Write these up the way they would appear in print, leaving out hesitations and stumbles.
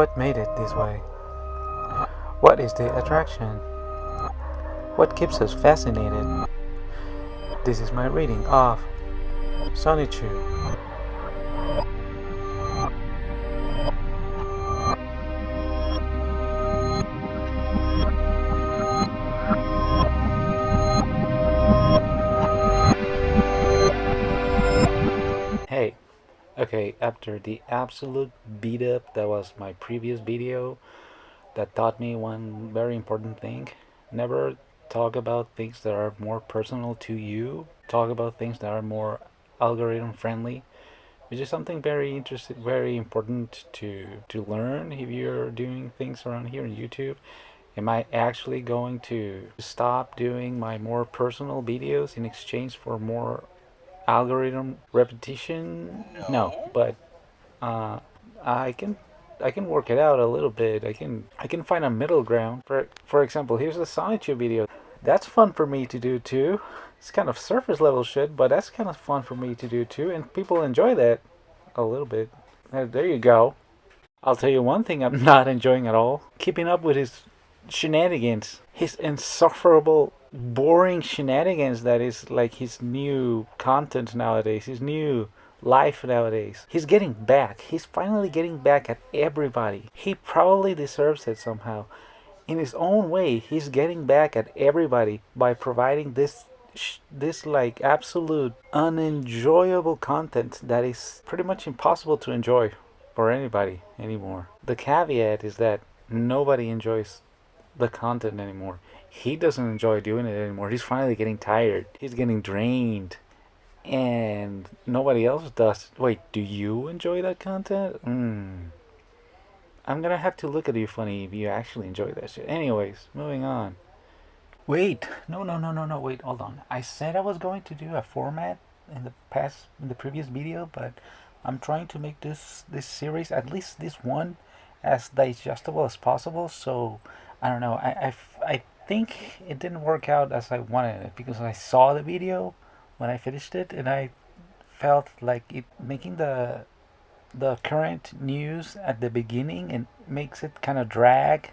What made it this way? What is the attraction? What keeps us fascinated? This is my reading of Sonichu. Hey, okay, after the absolute beat up that was my previous video, that taught me one very important thing. Never talk about things that are more personal to you. Talk about things that are more algorithm friendly, which is something very interesting, very important to learn if you're doing things around here on YouTube. Am I actually going to stop doing my more personal videos in exchange for more algorithm repetition? No, but uh, I can I can work it out a little bit. I can find a middle ground. For example, here's a Sonichu video. That's fun for me to do too. It's kind of surface level shit, but that's kind of fun for me to do too, and people enjoy that a little bit. There you go. I'll tell you one thing I'm not enjoying at all. Keeping up with his shenanigans. His insufferable, boring shenanigans that is like his new content nowadays. His new life nowadays. He's getting back. He's finally getting back at everybody. He probably deserves it somehow. In his own way, he's getting back at everybody by providing this like absolute unenjoyable content that is pretty much impossible to enjoy for anybody anymore. The caveat is that nobody enjoys the content anymore. He doesn't enjoy doing it anymore. He's finally getting tired. He's getting drained. And nobody else does. Wait, do you enjoy that content? I'm gonna have to look at you funny if you actually enjoy that shit. Anyways, moving on. Wait, no. Wait, hold on. I said I was going to do a format in the previous video, but I'm trying to make this series, at least this one, as digestible as possible. So I don't know. I think it didn't work out as I wanted it because I saw the video when I finished it, and I felt like it making the current news at the beginning and makes it kind of drag,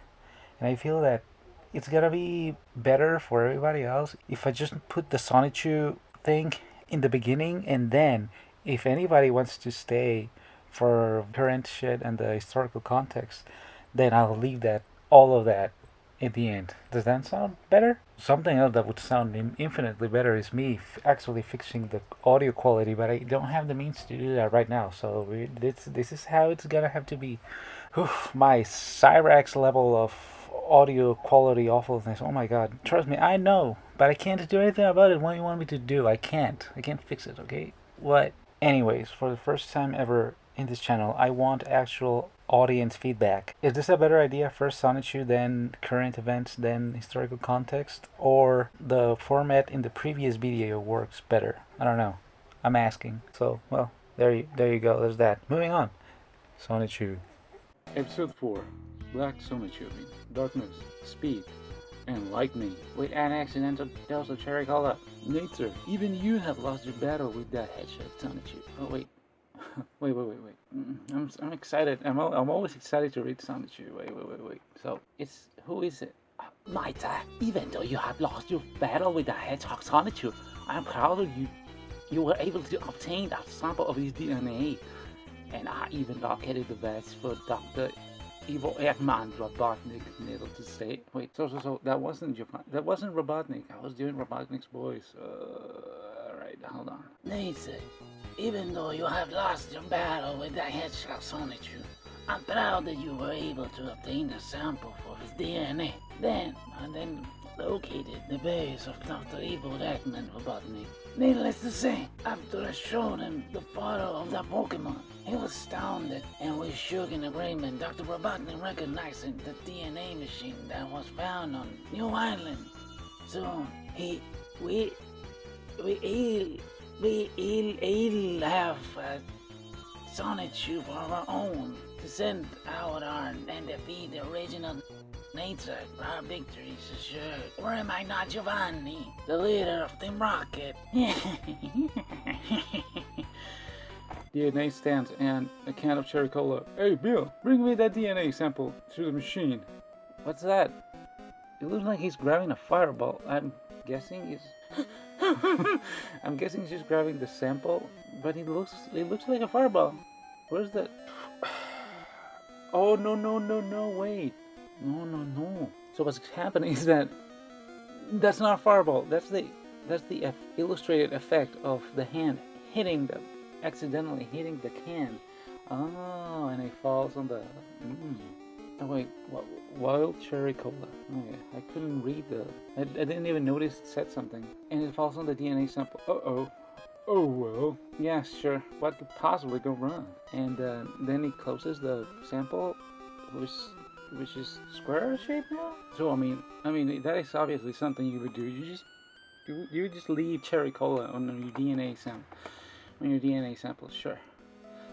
and I feel that it's gonna be better for everybody else if I just put the Sonichu thing in the beginning, and then if anybody wants to stay for current shit and the historical context, then I'll leave that all of that at the end. Does that sound better? Something else that would sound infinitely better is me actually fixing the audio quality, but I don't have the means to do that right now. So this is how it's gonna have to be. Oof, my Cyrax level of audio quality awfulness. Oh my god. Trust me, I know, but I can't do anything about it. What do you want me to do? I can't fix it, okay? What? Anyways, for the first time ever in this channel, I want actual audience feedback. Is this a better idea? First Sonichu, then current events, then historical context? Or the format in the previous video works better? I don't know. I'm asking. So, well, there you go. There's that. Moving on. Sonichu. Episode 4. Black Sonichu. Darkness, Speed, and Lightning. With an accidental dose of cherry cola. Nature, even you have lost your battle with that headshot, Sonichu. Oh, wait. wait. I'm excited. I'm always excited to read Sonichu. Wait. So, who is it? Naita, even though you have lost your battle with the hedgehog Sonichu, I'm proud of you. You were able to obtain a sample of his DNA. And I even located the vest for Dr. Evil Eggman Robotnik, needle to say. Wait, so that wasn't Robotnik. I was doing Robotnik's voice. Alright, hold on. Nathan, even though you have lost your battle with that hedgehog Sonichu, I'm proud that you were able to obtain a sample for his DNA. Then located the base of Dr. Evil Eggman Robotnik. Needless to say, after I showed him the photo of that Pokemon, he was astounded, and we shook in agreement. Dr. Robotnik recognizing the DNA machine that was found on New Island. Soon, we'll have a Sonichu for our own to send out and defeat the original nature. Our victory is assured. Or am I not Giovanni, the leader of Team Rocket? DNA stand and a can of cherry cola. Hey, Bill, bring me that DNA sample to the machine. What's that? It looks like he's grabbing a fireball. I'm guessing he's... I'm guessing he's just grabbing the sample, but it looks like a fireball. Where's the... Oh, no, wait. No. So what's happening is that's not a fireball. That's the illustrated effect of the hand accidentally hitting the can. Oh, and it falls on the... Oh wait, wild cherry cola. Oh yeah, I couldn't read I didn't even notice it said something. And it falls on the DNA sample. Uh-oh. Oh well. Yeah, sure. What could possibly go wrong? And then he closes the sample, which is square shaped now. So I mean that is obviously something you would do. You would just leave cherry cola on your DNA sample. Sure.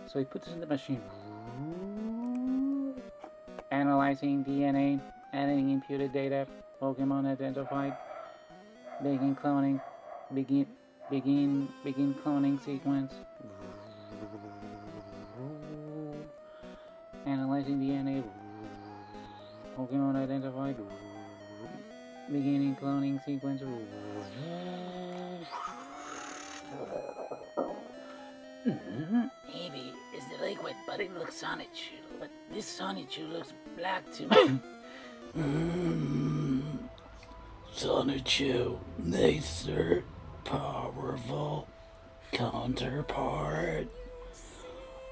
So he puts it in the machine. Analyzing DNA, adding imputed data, Pokemon identified, begin cloning, begin cloning sequence. Analyzing DNA, Pokemon identified, beginning cloning sequence. Maybe it's the liquid, but it looks Sonichu. But this Sonichu looks black to me. Sonichu, nicer, powerful counterpart.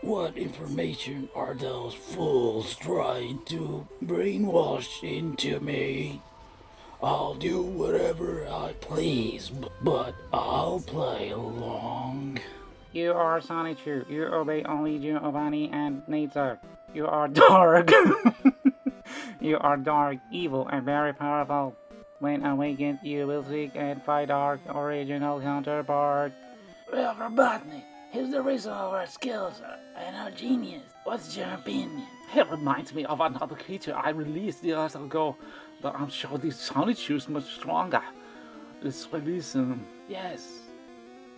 What information are those fools trying to brainwash into me? I'll do whatever I please, but I'll play along. You are Sonichu. You obey only Giovanni and Nature. You are dark. You are dark, evil, and very powerful. When awakened, you will seek and fight our original counterpart. Well, Robotnik, here's the reason of our skills and our genius. What's your opinion? It reminds me of another creature I released years ago, but I'm sure this Sonichu is much stronger. Let's release him. Yes,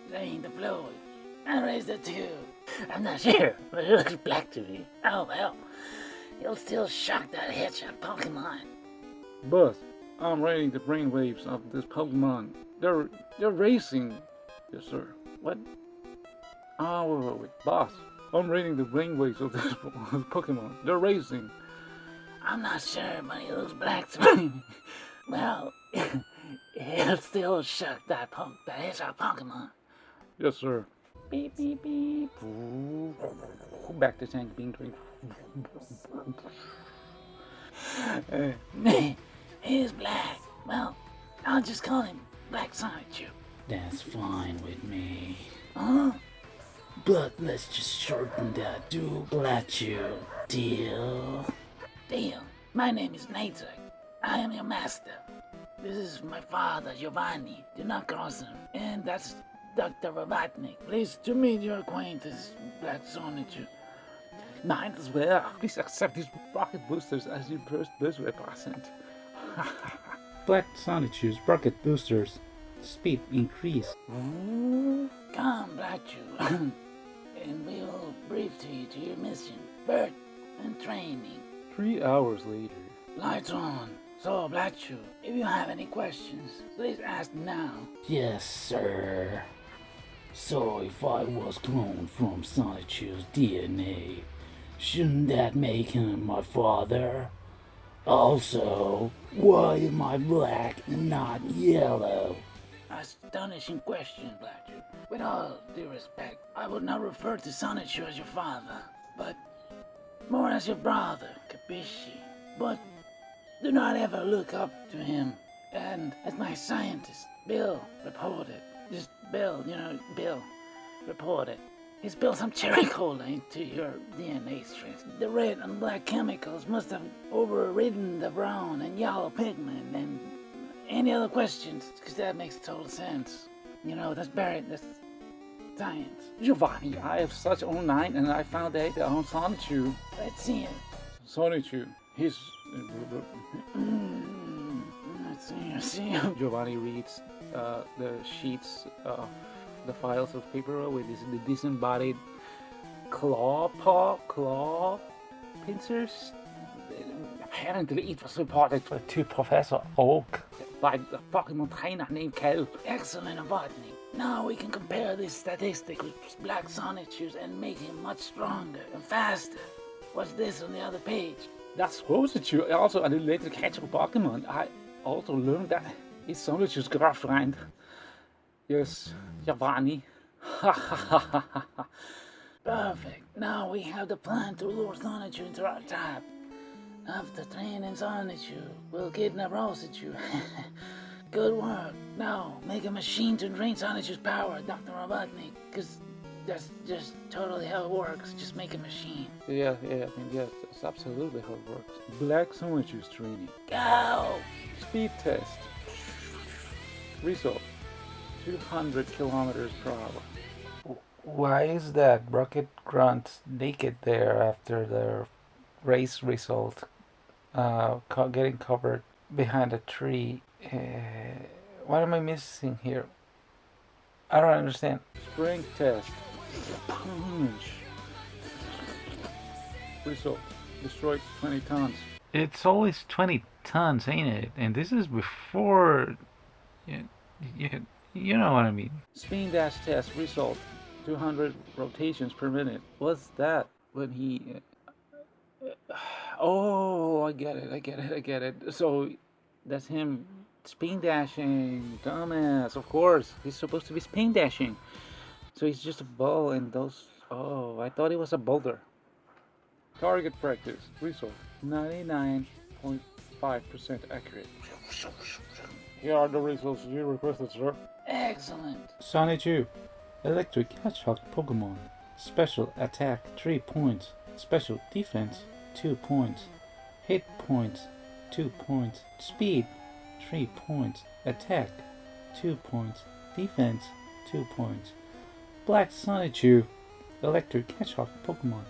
drain the fluid. And raise the tube. I'm not sure, but it looks black to me. Oh well, you'll still shock that headshot Pokemon. But I'm rating the brainwaves of this Pokemon. They're racing. Yes, sir. What? Oh, wait. Boss, I'm rating the brainwaves of this Pokemon. They're racing. I'm not sure, but it looks black to me. Well, it'll still shock that headshot Pokemon. Yes, sir. Beep, beep, beep. Back to tank being drained. He's black. Well, I'll just call him Black Sonichu. That's fine with me. Huh? But let's just shorten that to Blachu. Deal? Deal. My name is Nature. I am your master. This is my father, Giovanni. Do not cross him. And that's Dr. Robotnik. Pleased to meet your acquaintance, Black Sonichu. Mine as well. Please accept these rocket boosters as your first birthday present. Black Sonichu's rocket boosters. Speed increase. Come, Blachu. And we will brief to you to your mission, birth, and training. 3 hours later. Lights on. So, Blachu, if you have any questions, please ask now. Yes, sir. So if I was cloned from Sonichu's DNA, shouldn't that make him my father? Also, why am I black and not yellow? Astonishing question, Blachu. With all due respect, I would not refer to Sonichu as your father, but more as your brother, Capisci. But do not ever look up to him. And as my scientist, Bill, reported, just Bill reported, he spilled some cherry cola into your DNA strands. The red and black chemicals must have overridden the brown and yellow pigment. And any other questions? Because that makes total sense. That's science. Giovanni, I have such 09 and I found data on Sonichu. Let's see it. Sonichu, he's... Let's see it. Giovanni reads the sheets of the files of paper with the disembodied claw paw, claw pincers. Apparently, it was reported To Professor Oak. by a Pokemon trainer named Kel. Excellent, botany. Now we can compare this statistic with Black Sonichus and make him much stronger and faster. What's this on the other page? That's Sonichu, also an electric hedgehog Pokemon. I also learned that it's Sonichu's girlfriend. Yes, Yavani. Perfect. Now we have the plan to lure Sonichu into our trap. After training Sonichu, we'll kidnap Rosichu. Good work. Now, make a machine to drain Sonichu's power, Dr. Robotnik, because that's just totally how it works. Just make a machine. Yeah, yes, that's absolutely how it works. Black Sonichu's training. Go! Speed test. Result 200 kilometers per hour. Why is that Rocket Grunt naked there after their race result? Getting covered behind a tree. What am I missing here? I don't understand. Strength test. Result destroyed 20 tons. It's always 20 tons, ain't it? And this is before. You know what I mean. Spin dash test result 200 rotations per minute. What's that? When he. Oh, I get it. So that's him spin dashing. Dumbass, of course. He's supposed to be spin dashing. So he's just a ball and those. Oh, I thought it was a boulder. Target practice result 99.5% accurate. Here are the results you requested, sir. Excellent. Sonichu, Electric Hedgehog Pokemon. Special attack 3 points. Special defense 2 points. Hit points 2 points. Speed 3 points. Attack 2 points. Defense 2 points. Black Sonichu, Electric Hedgehog Pokemon.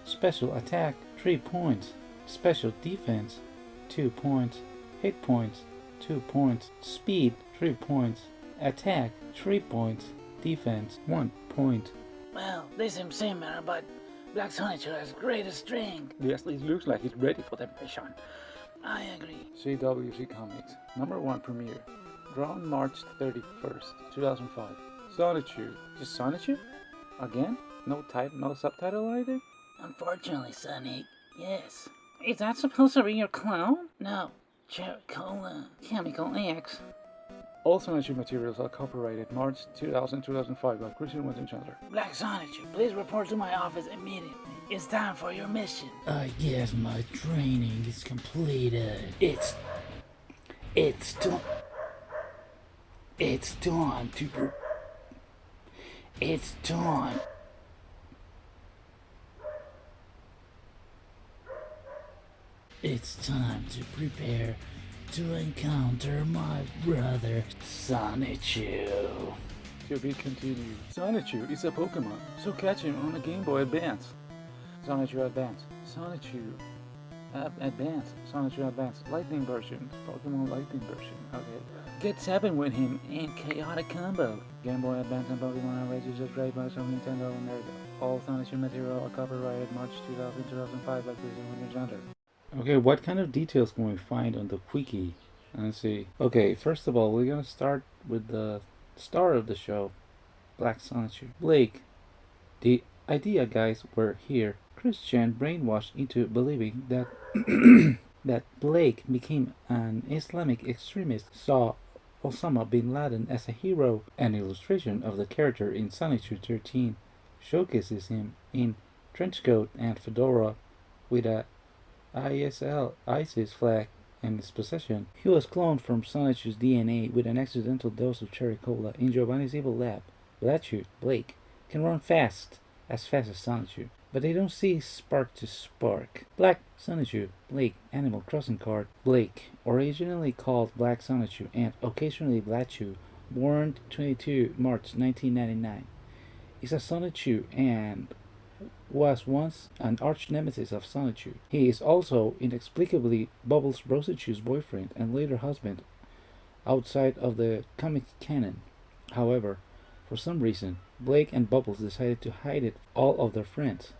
Special attack 3 points. Special defense 2 points. Hit points 2 points. Speed 3 points. Attack 3 points. Defense 1 point. Well, this seems similar, but Black Sonichu has greater strength. Yes, it looks like he's ready for the mission. I agree. CWC Comics, #1 premiere. Drawn March 31st, 2005. Sonichu. Just Sonichu? Again? No type, no subtitle either? Unfortunately, Sonic, yes. Is that supposed to be your clone? No, Cherry Cola. Chemical X. All Sonichu materials are copyrighted March 2005 by Christian Winston Chandler. Black Sonichu, please report to my office immediately. It's time for your mission. I guess my training is completed. It's time to It's time. It's time to prepare to encounter my brother, Sonichu. To be continued. Sonichu is a Pokemon, so catch him on a Game Boy Advance. Sonichu Advance. Sonichu Advance. Sonichu Advance. Lightning version. Pokemon Lightning version. Okay. Get 7 with him in Chaotic Combo. Game Boy Advance and Pokemon are registered trademarks of Nintendo of America. All Sonichu material are copyrighted March 2005 by Christian Winston Chandler. Okay, what kind of details can we find on the quickie? Let's see. Okay, first of all, we're gonna start with the star of the show, Black Sonichu. Blake. The idea guys were here. Christian brainwashed into believing that that Blake became an Islamic extremist, saw Osama bin Laden as a hero. An illustration of the character in Sonichu 13 showcases him in trenchcoat and fedora with a ISIS flag in his possession. He was cloned from Sonichu's DNA with an accidental dose of cherry cola in Giovanni's evil lab. Blatchu, Blake, can run fast as Sonichu, but they don't see spark to spark. Black Sonichu, Blake, Animal Crossing card. Blake, originally called Black Sonichu and occasionally Blatchu, born 22 March 1999, is a Sonichu and was once an arch nemesis of Sonichu. He is also inexplicably Bubbles Rosichu's boyfriend and later husband outside of the comic canon. However, For some reason, Blake and Bubbles decided to hide it all of their friends,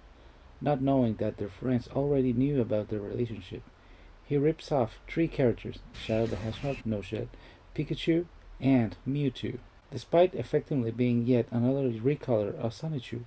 not knowing that their friends already knew about their relationship. He rips off three characters: Shadow the Hedgehog, No Shit, Pikachu, and Mewtwo. Despite effectively being yet another recolor of Sonichu,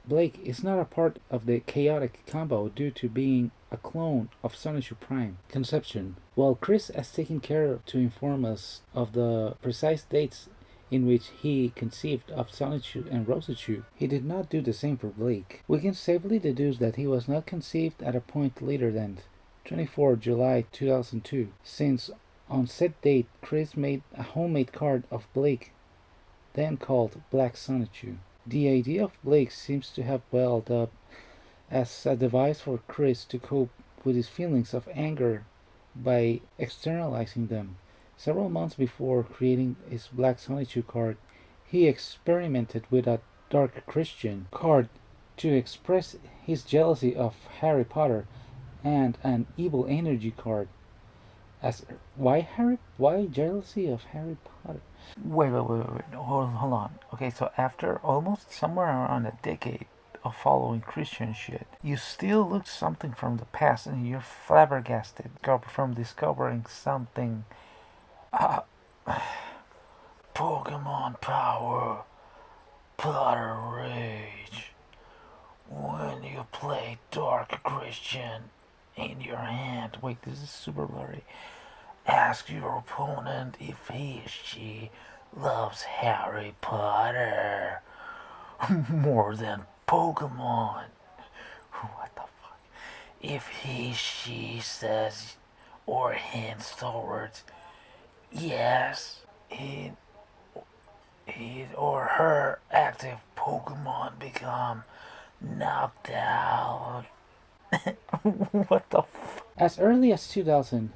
Blake is not a part of the chaotic combo due to being a clone of Sonichu Prime conception. While Chris has taken care to inform us of the precise dates in which he conceived of Sonichu and Rosachu, he did not do the same for Blake. We can safely deduce that he was not conceived at a point later than 24 July 2002, since on said date Chris made a homemade card of Blake, then called Black Sonichu. The idea of Blake seems to have welled up as a device for Chris to cope with his feelings of anger by externalizing them. Several months before creating his Black Sonichu card, he experimented with a Dark Christian card to express his jealousy of Harry Potter, and an Evil Energy card. As why jealousy of Harry Potter? Wait. Hold on. Okay, so after almost somewhere around a decade of following Christian shit, you still look something from the past and you're flabbergasted from discovering something. Pokemon power, Potter rage. When you play Dark Christian in your hand. Wait, this is super blurry. Ask your opponent if he or she loves Harry Potter more than Pokemon. What the fuck? If she says or hints towards yes, he or her active Pokemon become knocked out. What the f? As early as 2000,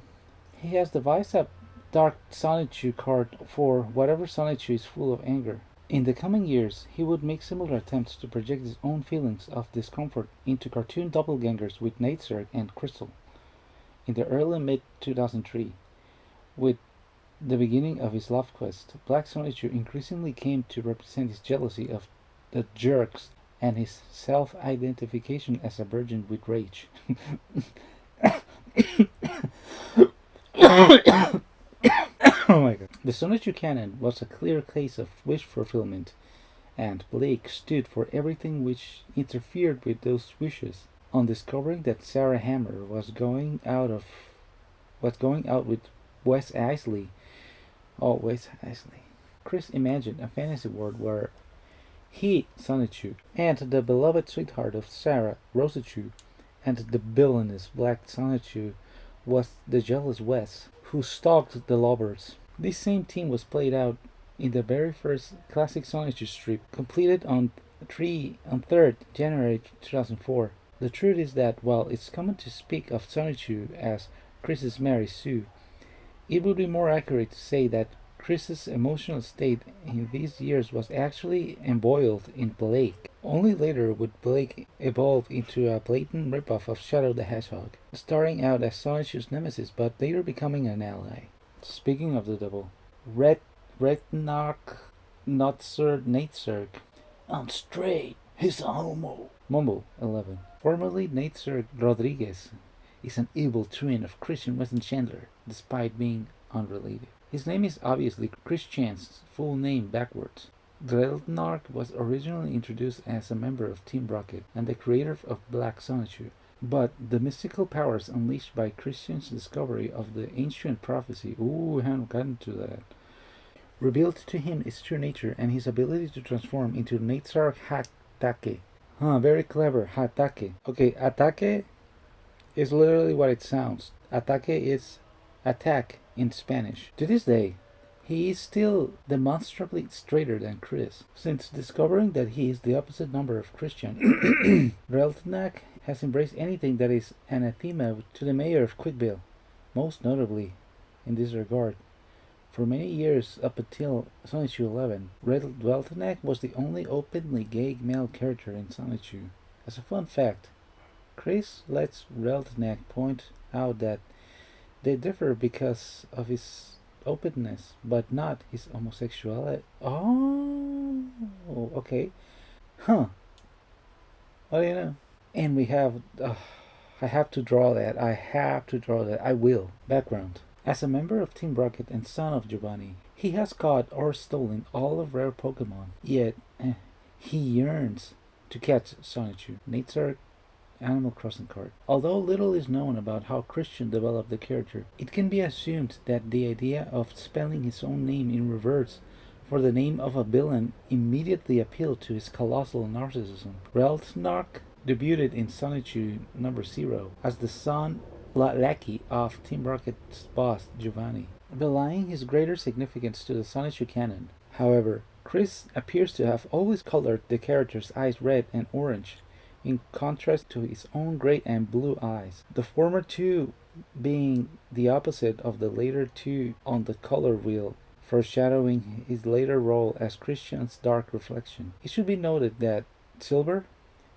he has devised a Dark Sonichu card for whatever Sonichu is full of anger. In the coming years, he would make similar attempts to project his own feelings of discomfort into cartoon doppelgangers with Natesurg and Crystal. In the early mid 2003, with the beginning of his love quest, Black Sonichu increasingly came to represent his jealousy of the jerks and his self-identification as a virgin with rage. Oh my god. The Sonichu canon was a clear case of wish fulfillment, and Blake stood for everything which interfered with those wishes. On discovering that Sarah Hammer was going out with Wes Isley, Chris imagined a fantasy world where he, Sonichu, and the beloved sweetheart of Sarah, Rosachu, and the villainous Black Sonichu was the jealous Wes, who stalked the lovers. This same theme was played out in the very first classic Sonichu strip, completed on 3rd January 2004. The truth is that while it's common to speak of Sonichu as Chris's Mary Sue, it would be more accurate to say that Chris's emotional state in these years was actually embroiled in Blake. Only later would Blake evolve into a blatant ripoff of Shadow the Hedgehog, starting out as Sonichu's nemesis but later becoming an ally. Speaking of the devil, Retinarch Natesurg. I'm straight. He's a homo. Mumble 11. Formerly Natesurg Rodriguez is an evil twin of Christian Weston Chandler, despite being unrelated. His name is obviously Chris Chan's full name backwards. Retinarch was originally introduced as a member of Team Rocket and the creator of Black Sonichu, but the mystical powers unleashed by Christian's discovery of the ancient prophecy, we haven't gotten to that, revealed to him his true nature and his ability to transform into Natesurg Hatake. Very clever, Hatake. Okay, Atake is literally what it sounds. Ataque is attack in Spanish. To this day, he is still demonstrably straighter than Chris. Since discovering that he is the opposite number of Christian, Reltnak has embraced anything that is anathema to the mayor of Quickville, most notably in this regard. For many years up until Sonichu 11, Reltnak was the only openly gay male character in Sonichu. As a fun fact, Chris lets Reltnak point out that they differ because of his openness, but not his homosexuality. Oh, okay. Huh. What do you know? And we have. I have to draw that. I have to draw that. I will. Background. As a member of Team Rocket and son of Giovanni, he has caught or stolen all of rare Pokemon. Yet, he yearns to catch Sonichu, Nate's Animal Crossing card. Although little is known about how Christian developed the character, it can be assumed that the idea of spelling his own name in reverse for the name of a villain immediately appealed to his colossal narcissism. Reltnark debuted in Sonichu #0 as the son lackey of Team Rocket's boss Giovanni, belying his greater significance to the Sonichu canon. However, Chris appears to have always colored the character's eyes red and orange, in contrast to his own gray and blue eyes, the former two being the opposite of the later two on the color wheel, foreshadowing his later role as Christian's dark reflection. It should be noted that Silver,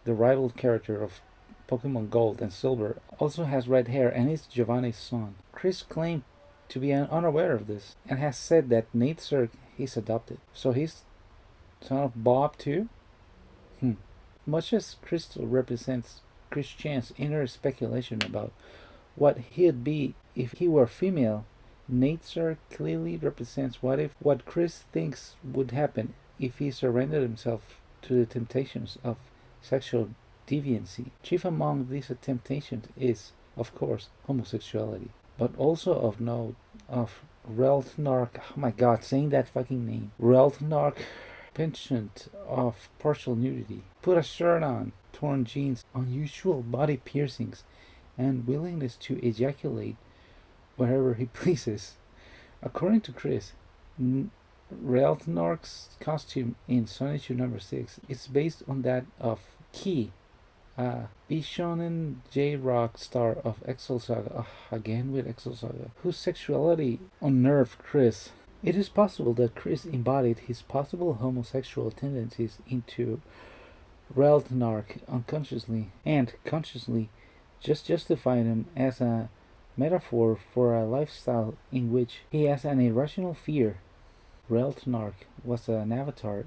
the rival character of Pokemon Gold and Silver, also has red hair and is Giovanni's son. Chris claimed to be unaware of this and has said that Nate Zerg is adopted. So he's son of Bob too? Much as Crystal represents Christian's inner speculation about what he'd be if he were female, Nature clearly represents what Chris thinks would happen if he surrendered himself to the temptations of sexual deviancy. Chief among these temptations is, of course, homosexuality, but also of note of Reltnark. Oh my God, saying that fucking name, Reltnark, penchant of partial nudity, put a shirt on, torn jeans, unusual body piercings, and willingness to ejaculate wherever he pleases. According to Chris, Reltnark's costume in Sonichu #6 is based on that of Ki, a Bishonen J-Rock star of Exo Saga, again with Exo Saga, whose sexuality unnerved Chris. It is possible that Chris embodied his possible homosexual tendencies into Reltnark unconsciously and consciously, just justifying him as a metaphor for a lifestyle in which he has an irrational fear. Reltnark was an avatar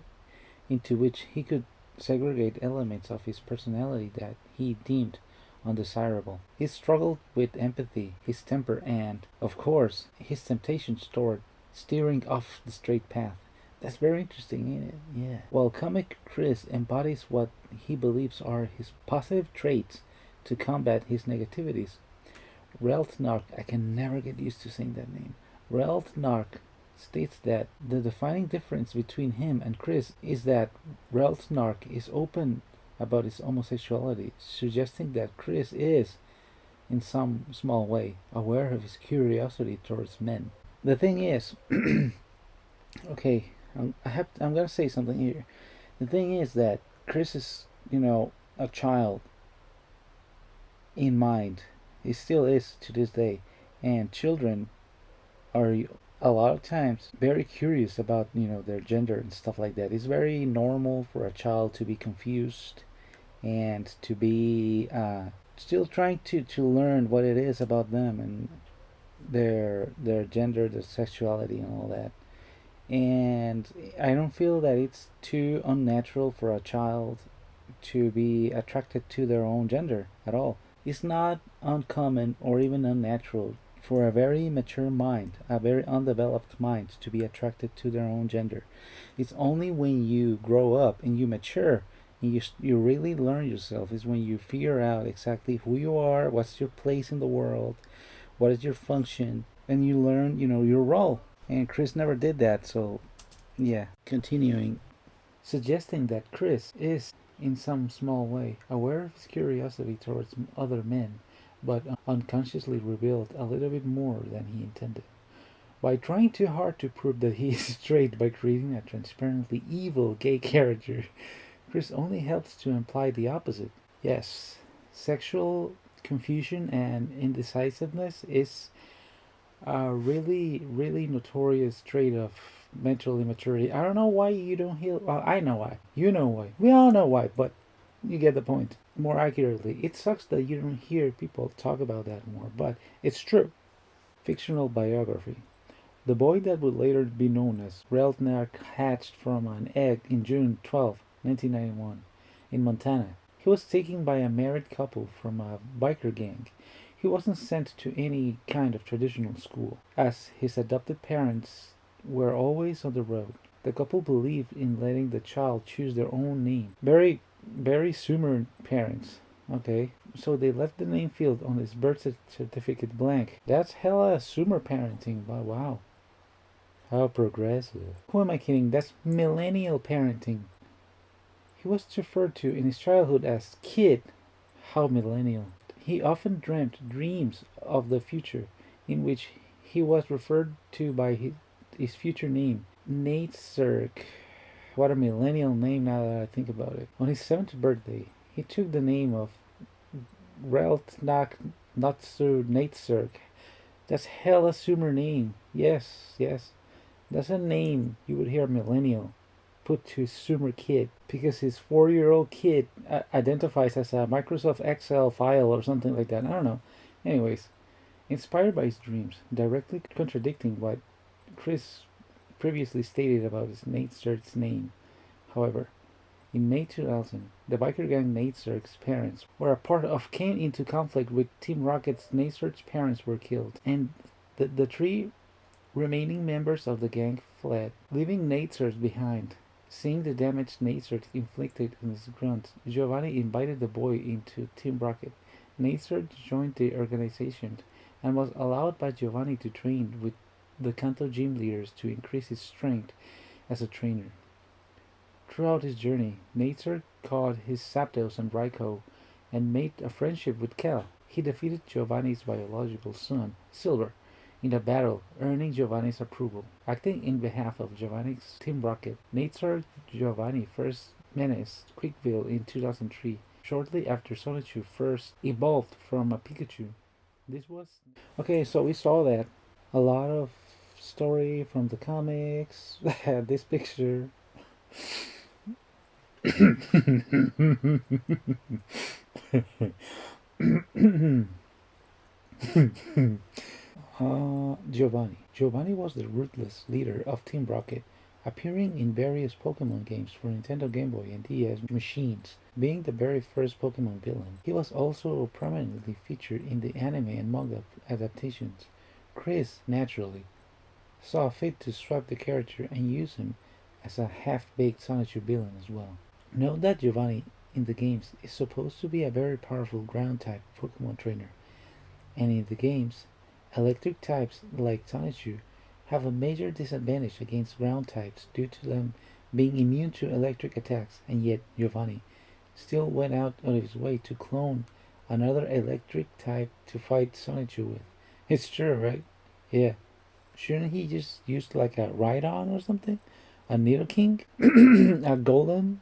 into which he could segregate elements of his personality that he deemed undesirable. He struggled with empathy, his temper, and, of course, his temptations toward steering off the straight path. That's very interesting, ain't it? Yeah. While Comic Chris embodies what he believes are his positive traits to combat his negativities, Reltnark, I can never get used to saying that name. Reltnark states that the defining difference between him and Chris is that Reltnark is open about his homosexuality, suggesting that Chris is, in some small way, aware of his curiosity towards men. The thing is, okay, I'm gonna say something here. The thing is that Chris is, a child in mind. He still is to this day, and children are a lot of times very curious about their gender and stuff like that. It's very normal for a child to be confused and to be still trying to learn what it is about them and their gender, their sexuality, and all that. And I don't feel that it's too unnatural for a child to be attracted to their own gender at all. It's not uncommon or even unnatural for a very mature mind, a very undeveloped mind, to be attracted to their own gender. It's only when you grow up and you mature and you really learn yourself is when you figure out exactly who you are, what's your place in the world, what is your function, and you learn, your role. And Chris never did that, so yeah. Continuing, suggesting that Chris is, in some small way, aware of his curiosity towards other men, but unconsciously revealed a little bit more than he intended. By trying too hard to prove that he is straight by creating a transparently evil gay character, Chris only helps to imply the opposite. Yes, sexual confusion and indecisiveness is a really, really notorious trait of mental immaturity. I don't know why you don't hear. Well, I know why. You know why. We all know why, but you get the point. More accurately, it sucks that you don't hear people talk about that more, but it's true. Fictional biography. The boy that would later be known as Reltner hatched from an egg in June 12, 1991, in Montana. He was taken by a married couple from a biker gang. He wasn't sent to any kind of traditional school, as his adopted parents were always on the road. The couple believed in letting the child choose their own name. Very Sumer parents. Okay, so they left the name field on his birth certificate blank. That's hella Sumer parenting, but wow. How progressive. Who am I kidding? That's millennial parenting. He was referred to in his childhood as Kid. How millennial. He often dreamt dreams of the future, in which he was referred to by his future name, Nate Zirk. What a millennial name now that I think about it. On his 7th birthday, he took the name of Reltnak Natsu Nate Zirk. That's hella Sumer name. Yes, yes. That's a name you would hear a millennial put to Sumer kid because his 4-year-old kid identifies as a Microsoft Excel file or something like that. I don't know. Anyways, inspired by his dreams, directly contradicting what Chris previously stated about his Nate Zirk's name. However, in May 2000, the biker gang Nate Zirk's parents were a part of came into conflict with Team Rocket's Nate Zirk's parents were killed, and the three remaining members of the gang fled, leaving Nate Zirk behind. Seeing the damage Nate Zirk inflicted on his grunt, Giovanni invited the boy into Team Rocket. Nate Zirk joined the organization and was allowed by Giovanni to train with the Kanto gym leaders to increase his strength as a trainer. Throughout his journey, Nate Zirk caught his Zapdos and Raikou and made a friendship with Kel. He defeated Giovanni's biological son, Silver, in a battle, earning Giovanni's approval. Acting in behalf of Giovanni's Team Rocket, Nate Zirk Giovanni first menaced Quickville in 2003, shortly after Sonichu first evolved from a Pikachu. This was... Okay, so we saw that. A lot of story from the comics. This picture. Giovanni. Giovanni was the ruthless leader of Team Rocket, appearing in various Pokemon games for Nintendo Game Boy and DS machines. Being the very first Pokemon villain, he was also prominently featured in the anime and manga adaptations. Chris, naturally, saw fit to swap the character and use him as a half-baked Sonichu villain as well. Note that Giovanni in the games is supposed to be a very powerful ground-type Pokemon trainer, and in the games, electric types like Sonichu have a major disadvantage against ground types due to them being immune to electric attacks, and yet Giovanni still went out of his way to clone another electric type to fight Sonichu with. It's true, right? Yeah. Shouldn't he just use like a Rhydon or something? A Nidoking? A Golem?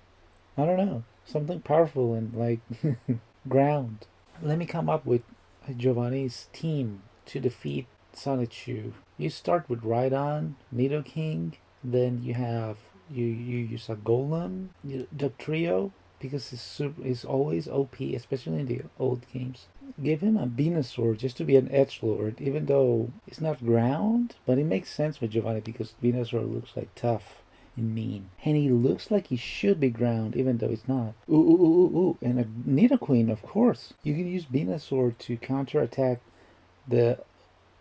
I don't know. Something powerful and like ground. Let me come up with Giovanni's team to defeat Sonichu. You start with Rhydon, Nidoking, then you use a Golem, the trio, because it's always OP, especially in the old games. Give him a Venusaur just to be an edgelord, even though it's not ground, but it makes sense with Giovanni because Venusaur looks like tough and mean. And he looks like he should be ground, even though it's not. Ooh. And a Nidoqueen, of course. You can use Venusaur to counterattack the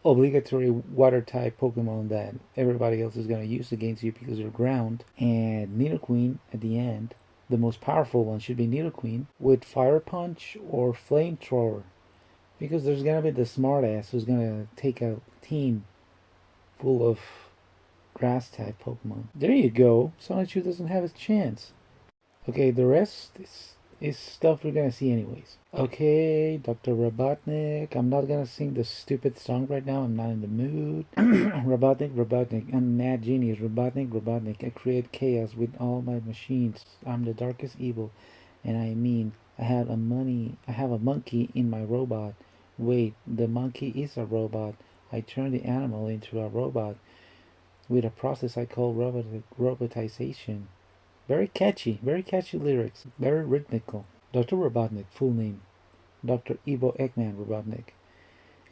obligatory water type Pokemon that everybody else is going to use against you because you're ground. And Nidoqueen at the end, the most powerful one should be Nidoqueen with Fire Punch or Flamethrower. Because there's going to be the smartass who's going to take a team full of grass type Pokemon. There you go. Sonichu doesn't have a chance. Okay, the rest is stuff we're gonna see anyways. Okay, Dr. Robotnik. I'm not gonna sing the stupid song right now. I'm not in the mood. Robotnik. I'm mad genius. Robotnik. I create chaos with all my machines. I'm the darkest evil, and I mean, I have a monkey in my robot. Wait, the monkey is a robot. I turn the animal into a robot with a process I call robotization. Very catchy lyrics, very rhythmical. Dr. Robotnik, full name, Dr. Ivo Eggman Robotnik,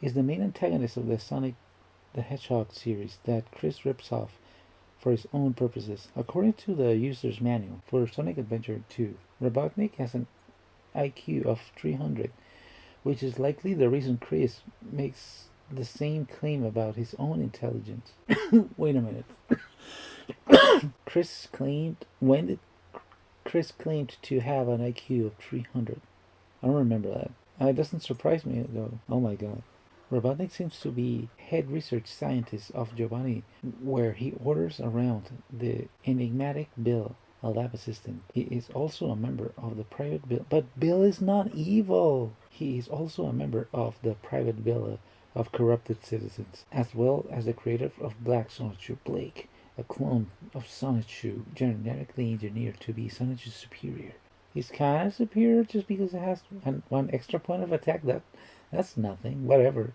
is the main antagonist of the the Hedgehog series that Chris rips off for his own purposes. According to the user's manual for Sonic Adventure 2, Robotnik has an IQ of 300, which is likely the reason Chris makes the same claim about his own intelligence. Wait a minute. Chris claimed when did Chris claimed to have an IQ of 300? I don't remember that. It doesn't surprise me though. Oh my god. Robotnik seems to be head research scientist of Giovanni, where he orders around the enigmatic Bill, a lab assistant. He is also a member of the private Bill. But Bill is not evil! He is also a member of the private Bill of corrupted citizens, as well as the creator of Black Sonichu Blake, a clone of Sonichu, genetically engineered to be Sonichu's superior. He's kind of superior just because it has one extra point of attack. That's nothing, whatever.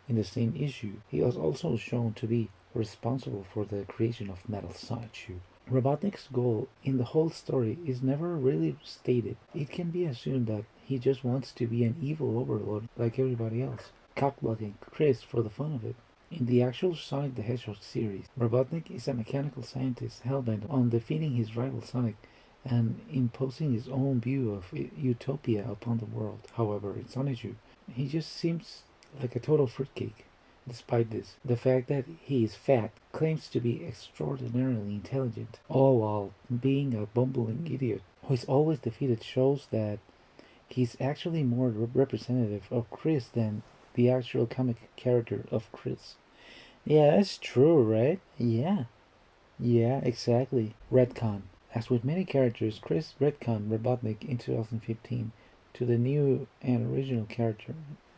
In the same issue, he was also shown to be responsible for the creation of Metal Sonichu. Robotnik's goal in the whole story is never really stated. It can be assumed that he just wants to be an evil overlord like everybody else, cockblocking Chris for the fun of it. In the actual Sonic the Hedgehog series, Robotnik is a mechanical scientist hellbent on defeating his rival Sonic and imposing his own view of utopia upon the world. However, in Sonichu, he just seems like a total fruitcake. Despite this, the fact that he is fat, claims to be extraordinarily intelligent, all while being a bumbling idiot who is always defeated, shows that he's actually more representative of Chris than the actual comic character of Chris. Yeah, that's true, right? Yeah, exactly. Retcon. As with many characters, Chris retconned Robotnik in 2015 to the new and original character,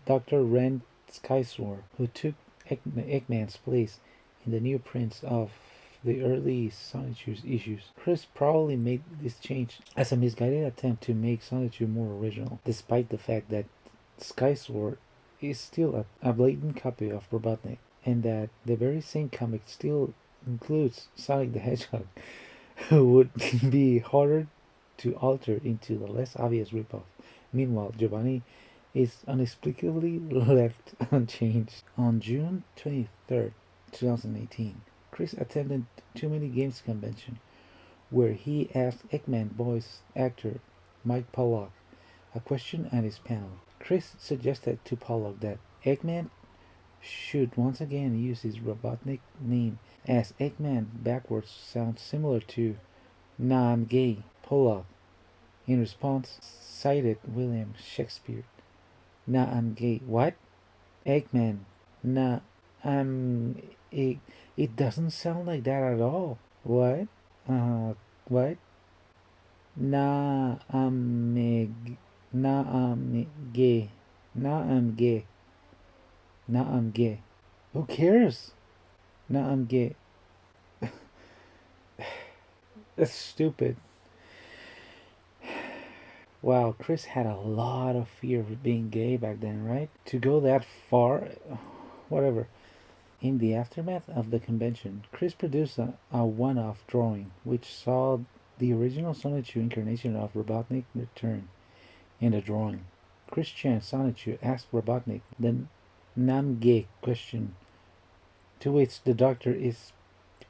Dr. Ren Skysword, who took Eggman's place in the new prints of the early Sonichu issues. Chris probably made this change as a misguided attempt to make Sonichu more original, despite the fact that Skysword is still a blatant copy of Robotnik, and that the very same comic still includes Sonic the Hedgehog, who would be harder to alter into the less obvious ripoff. Meanwhile, Giovanni is inexplicably left unchanged. On June 23rd, 2018, Chris attended Too Many Games convention, where he asked Eggman voice actor Mike Pollock a question at his panel. Chris suggested to Pollock that Eggman should once again use his Robotnik name, as Eggman backwards sounds similar to "Nah, I'm gay." Pollock, in response, cited William Shakespeare. "Nah, I'm gay." What? Eggman. Nah, I'm... It doesn't sound like that at all. What? What? Nah, Nah, I'm gay. Nah, I'm gay. Nah, I'm gay. Who cares? Nah, I'm gay. That's stupid. Wow, Chris had a lot of fear of being gay back then, right? To go that far, whatever. In the aftermath of the convention, Chris produced a one-off drawing which saw the original Sonichu incarnation of Robotnik return. In the drawing, Christian Sonichu asked Robotnik the Namge question, to which the doctor is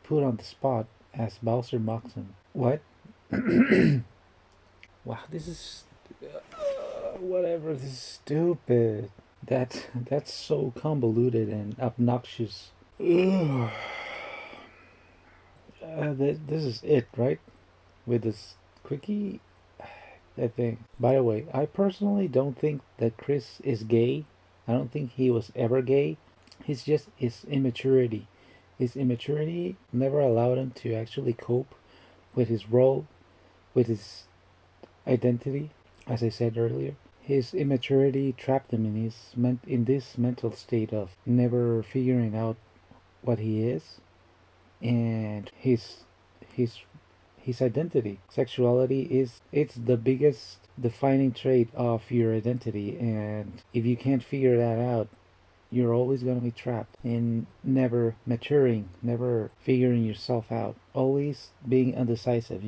put on the spot as Bowser mocks him. What? Wow, this is whatever. This is stupid. That's so convoluted and obnoxious. This is it, right? With this quickie, I think. By the way, I personally don't think that Chris is gay. I don't think he was ever gay. He's just his immaturity. His immaturity never allowed him to actually cope with his role, with his identity, as I said earlier. His immaturity trapped him in this mental state of never figuring out what he is, and his identity. Sexuality it's the biggest defining trait of your identity, and if you can't figure that out, you're always going to be trapped in never maturing, never figuring yourself out, always being undecisive,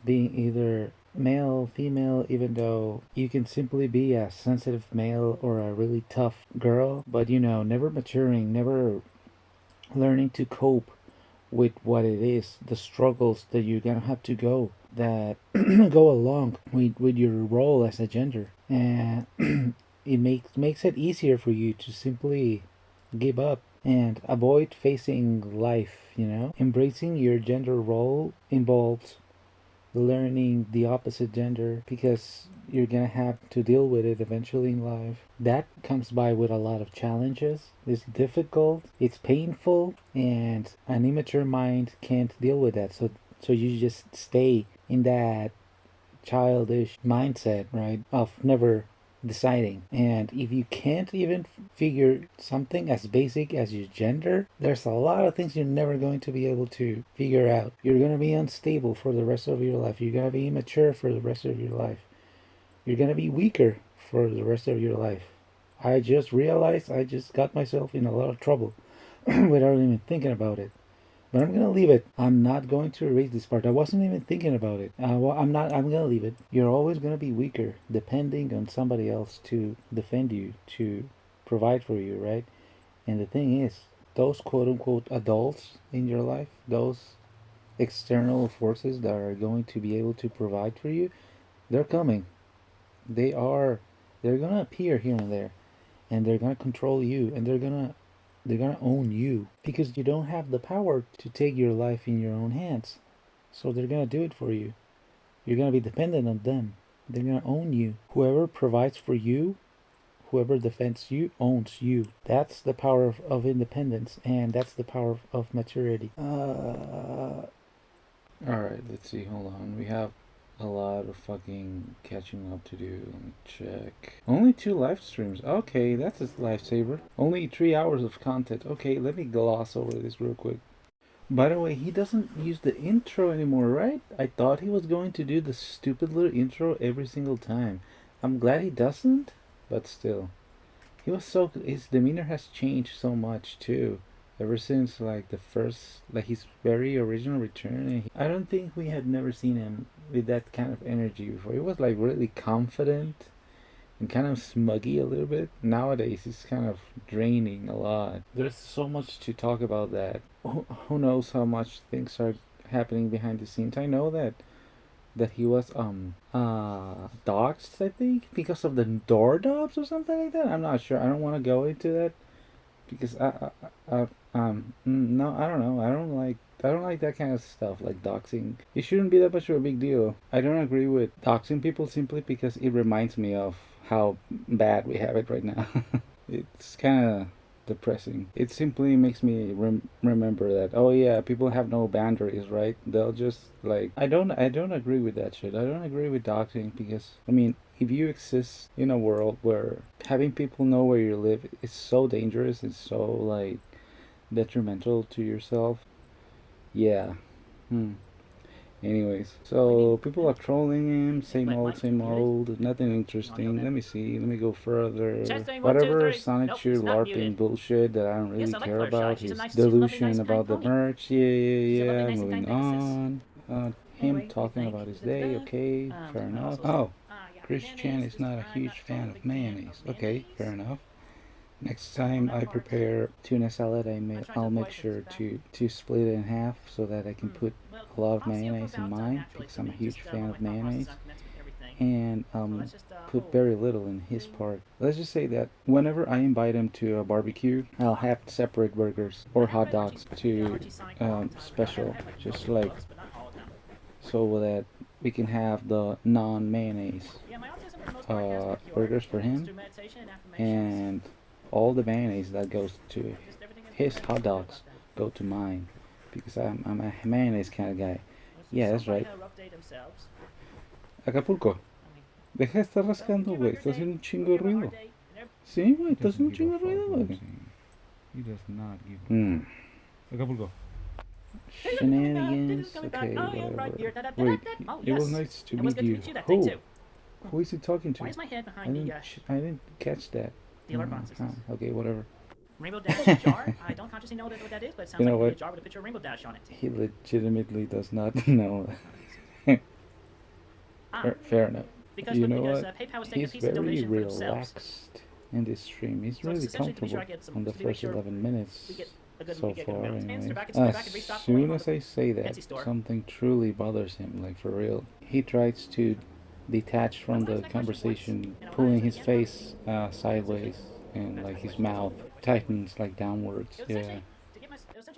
being either male, female, even though you can simply be a sensitive male or a really tough girl, but never maturing, never learning to cope with what it is, the struggles that you're gonna have to go that go along with your role as a gender, and it makes it easier for you to simply give up and avoid facing life. Embracing your gender role involves learning the opposite gender because you're gonna have to deal with it eventually in life. That comes by with a lot of challenges. It's difficult, it's painful, and an immature mind can't deal with that. So you just stay in that childish mindset, right? Of never deciding. And if you can't even figure something as basic as your gender, there's a lot of things you're never going to be able to figure out. You're going to be unstable for the rest of your life. You're going to be immature for the rest of your life. You're going to be weaker for the rest of your life. I just realized I just got myself in a lot of trouble without even thinking about it. But I'm gonna leave it. I'm not going to erase this part. I wasn't even thinking about it. Well, I'm not. I'm gonna leave it. You're always gonna be weaker, depending on somebody else to defend you, to provide for you, right? And the thing is, those quote unquote adults in your life, those external forces that are going to be able to provide for you, they're coming. They are. They're gonna appear here and there, and they're gonna control you, and they're gonna own you because you don't have the power to take your life in your own hands. So they're gonna do it for you. You're gonna be dependent on them. They're gonna own you. Whoever provides for you, whoever defends you, owns you. That's the power of independence, and that's the power of maturity. Alright, let's see, hold on. We have a lot of fucking catching up to do. Let me check. Only 2 live streams. Okay, that's a lifesaver. Only 3 hours of content. Okay, let me gloss over this real quick. By the way, he doesn't use the intro anymore, right? I thought he was going to do the stupid little intro every single time. I'm glad he doesn't, but still. His demeanor has changed so much too. Ever since like the first, like his very original return, I don't think we had never seen him with that kind of energy before. He was like really confident and kind of smuggy a little bit. Nowadays, he's kind of draining a lot. There's so much to talk about that. Who knows how much things are happening behind the scenes? I know that he was doxxed, I think, because of the door knobs or something like that. I'm not sure. I don't want to go into that because no, I don't know. I don't like that kind of stuff, like doxing. It shouldn't be that much of a big deal. I don't agree with doxing people simply because it reminds me of how bad we have it right now. It's kind of depressing. It simply makes me remember that, oh yeah, people have no boundaries, right? They'll just like I don't agree with that shit. I don't agree with doxing because I mean, if you exist in a world where having people know where you live is so dangerous, it's so like detrimental to yourself. Yeah. Anyways, so people are trolling him, same old, nothing interesting. Let me see, let me go further. Whatever Sonichu LARPing bullshit that I don't really care about, his delusion about the merch, yeah, moving on. Him talking about his day, okay, fair enough. Oh, Chris Chan is not a huge fan of mayonnaise. Okay, fair enough. Next time I prepare tuna salad, I'll make sure to split it in half so that I can put a lot of mayonnaise in mine because I'm a huge fan of mayonnaise, and put very little in his part. Let's just say that whenever I invite him to a barbecue, I'll have separate burgers or hot dogs to special, just like so that we can have the non-mayonnaise burgers for him, and all the mayonnaise that goes to his hot dogs go to mine because I'm a mayonnaise kind of guy. Yeah, that's right. Acapulco, deja de estar rascando, güey. Está haciendo un chingo de ruido. Sí, güey, está haciendo un chingo de ruido, güey. He does not give Acapulco. Shenanigans. Okay, whatever. Wait, it was nice to meet you. Who? Who is he talking to? Why is my head behind the I didn't catch that. dealer bronzes? Okay, whatever. Rainbow Dash jar? I don't consciously know what that is, but it sounds You know like what? a jar with a picture of Rainbow Dash on it. He legitimately does not know. Fair enough. Because, You know because what? PayPal was taking a He's piece of very donation for themselves. relaxed in this stream. He's So it's really essentially to be comfortable sure I get some- on the to make first sure 11 minutes. we get so far. Anyways, Back as and restart. soon as I say that, Fancy store. something truly bothers him, like for real. He tries to detach from the conversation, pulling his face sideways and like his mouth tightens like downwards. Yeah,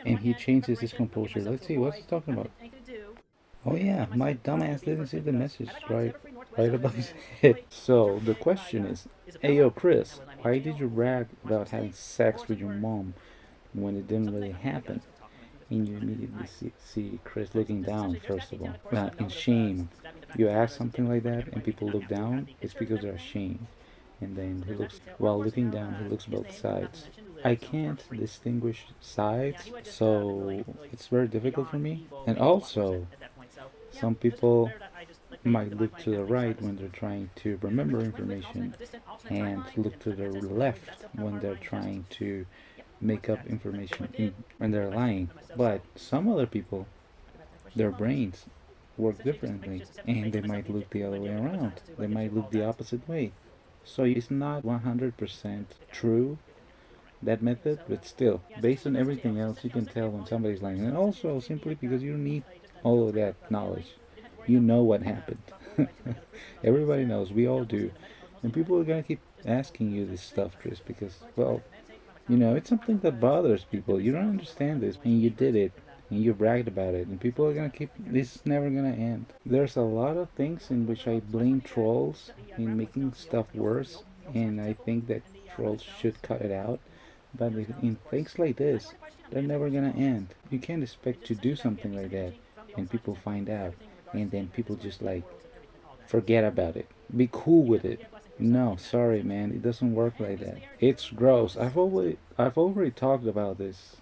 and he changes his composure. Let's see, what's he talking about? Oh yeah, my dumbass didn't see the message right above his head. So the question is, hey yo Chris, why did you brag about having sex with your mom when it didn't really happen? And you immediately see Chris looking down, first of all, in shame. You ask something like that and people look down, it's because they're ashamed. And then he looks, while looking down, he looks both sides. I can't distinguish sides, so it's very difficult for me. And also, some people might look to the right when they're trying to remember information, and look to the left when they're trying to make up information when they're lying. But some other people, their brains work differently, and they might look the other way around. They might look the opposite way. So it's not 100% true, that method, but still, based on everything else, you can tell when somebody's lying. And also, simply because you don't need all of that knowledge, you know what happened. Everybody knows, we all do. And people are gonna keep asking you this stuff, Chris, because, well, it's something that bothers people. You don't understand this, and you did it, and you bragged about it, and people are gonna keep. This is never gonna end. There's a lot of things in which I blame trolls in making stuff worse, and I think that trolls should cut it out. But in things like this, they're never gonna end. You can't expect to do something like that, and people find out, and then people just like forget about it. Be cool with it. No, sorry, man, it doesn't work like that. It's gross. I've already talked about this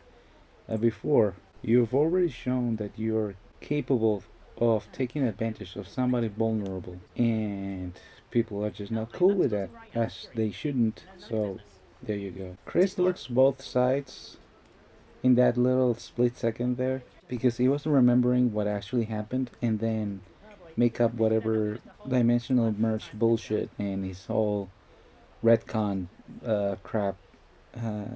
before. You've already shown that you're capable of taking advantage of somebody vulnerable, and people are just not cool with that, as they shouldn't. So there you go. Chris looks both sides in that little split second there, because he wasn't remembering what actually happened, and then make up whatever dimensional merge bullshit and his whole retcon crap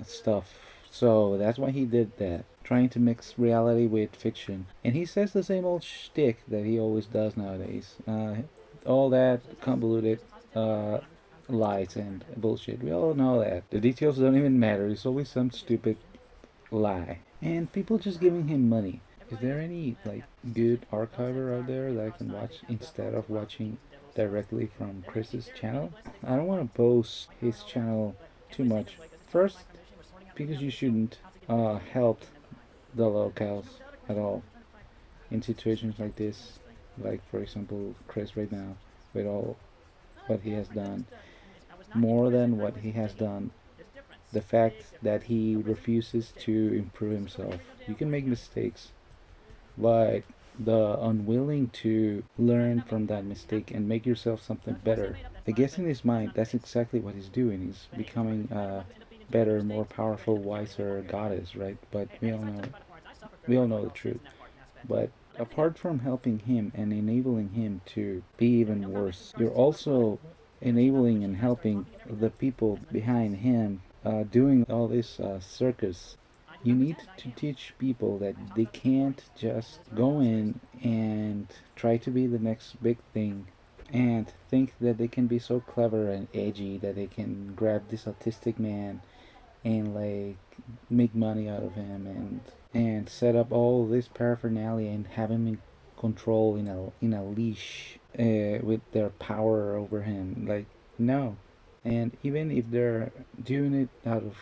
stuff. So that's why he did that, trying to mix reality with fiction. And he says the same old shtick that he always does nowadays. All that convoluted lies and bullshit. We all know that. The details don't even matter. It's always some stupid lie. And people just giving him money. Is there any like good archiver out there that I can watch instead of watching directly from Chris's channel? I don't want to boast his channel too much. First, because you shouldn't help the locals at all in situations like this. Like for example, Chris right now, with all what he has done, more than what he has done, the fact that he refuses to improve himself. You can make mistakes, but the unwilling to learn from that mistake and make yourself something better. I guess in his mind, that's exactly what he's doing. He's becoming a better, more powerful, wiser goddess, right? But we all know the truth. But apart from helping him and enabling him to be even worse, you're also enabling and helping the people behind him doing all this circus. You need to teach people that they can't just go in and try to be the next big thing and think that they can be so clever and edgy that they can grab this autistic man and like make money out of him and set up all this paraphernalia and have him in control in a leash with their power over him. Like, no. And even if they're doing it out of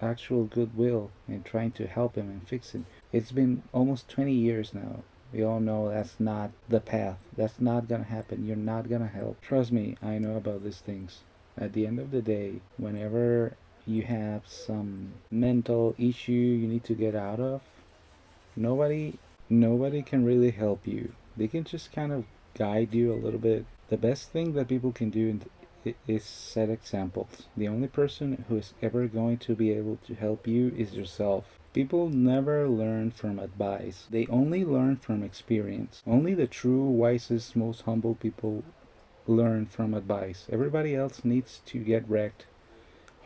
actual goodwill and trying to help him and fix him, it's been almost 20 years now. We all know that's not the path. That's not gonna happen. You're not gonna help. Trust me, I know about these things. At the end of the day, whenever you have some mental issue you need to get out of, nobody nobody can really help you. They can just kind of guide you a little bit. The best thing that people can do is set examples. The only person who is ever going to be able to help you is yourself. People never learn from advice. They only learn from experience. Only the true, wisest, most humble people learn from advice. Everybody else needs to get wrecked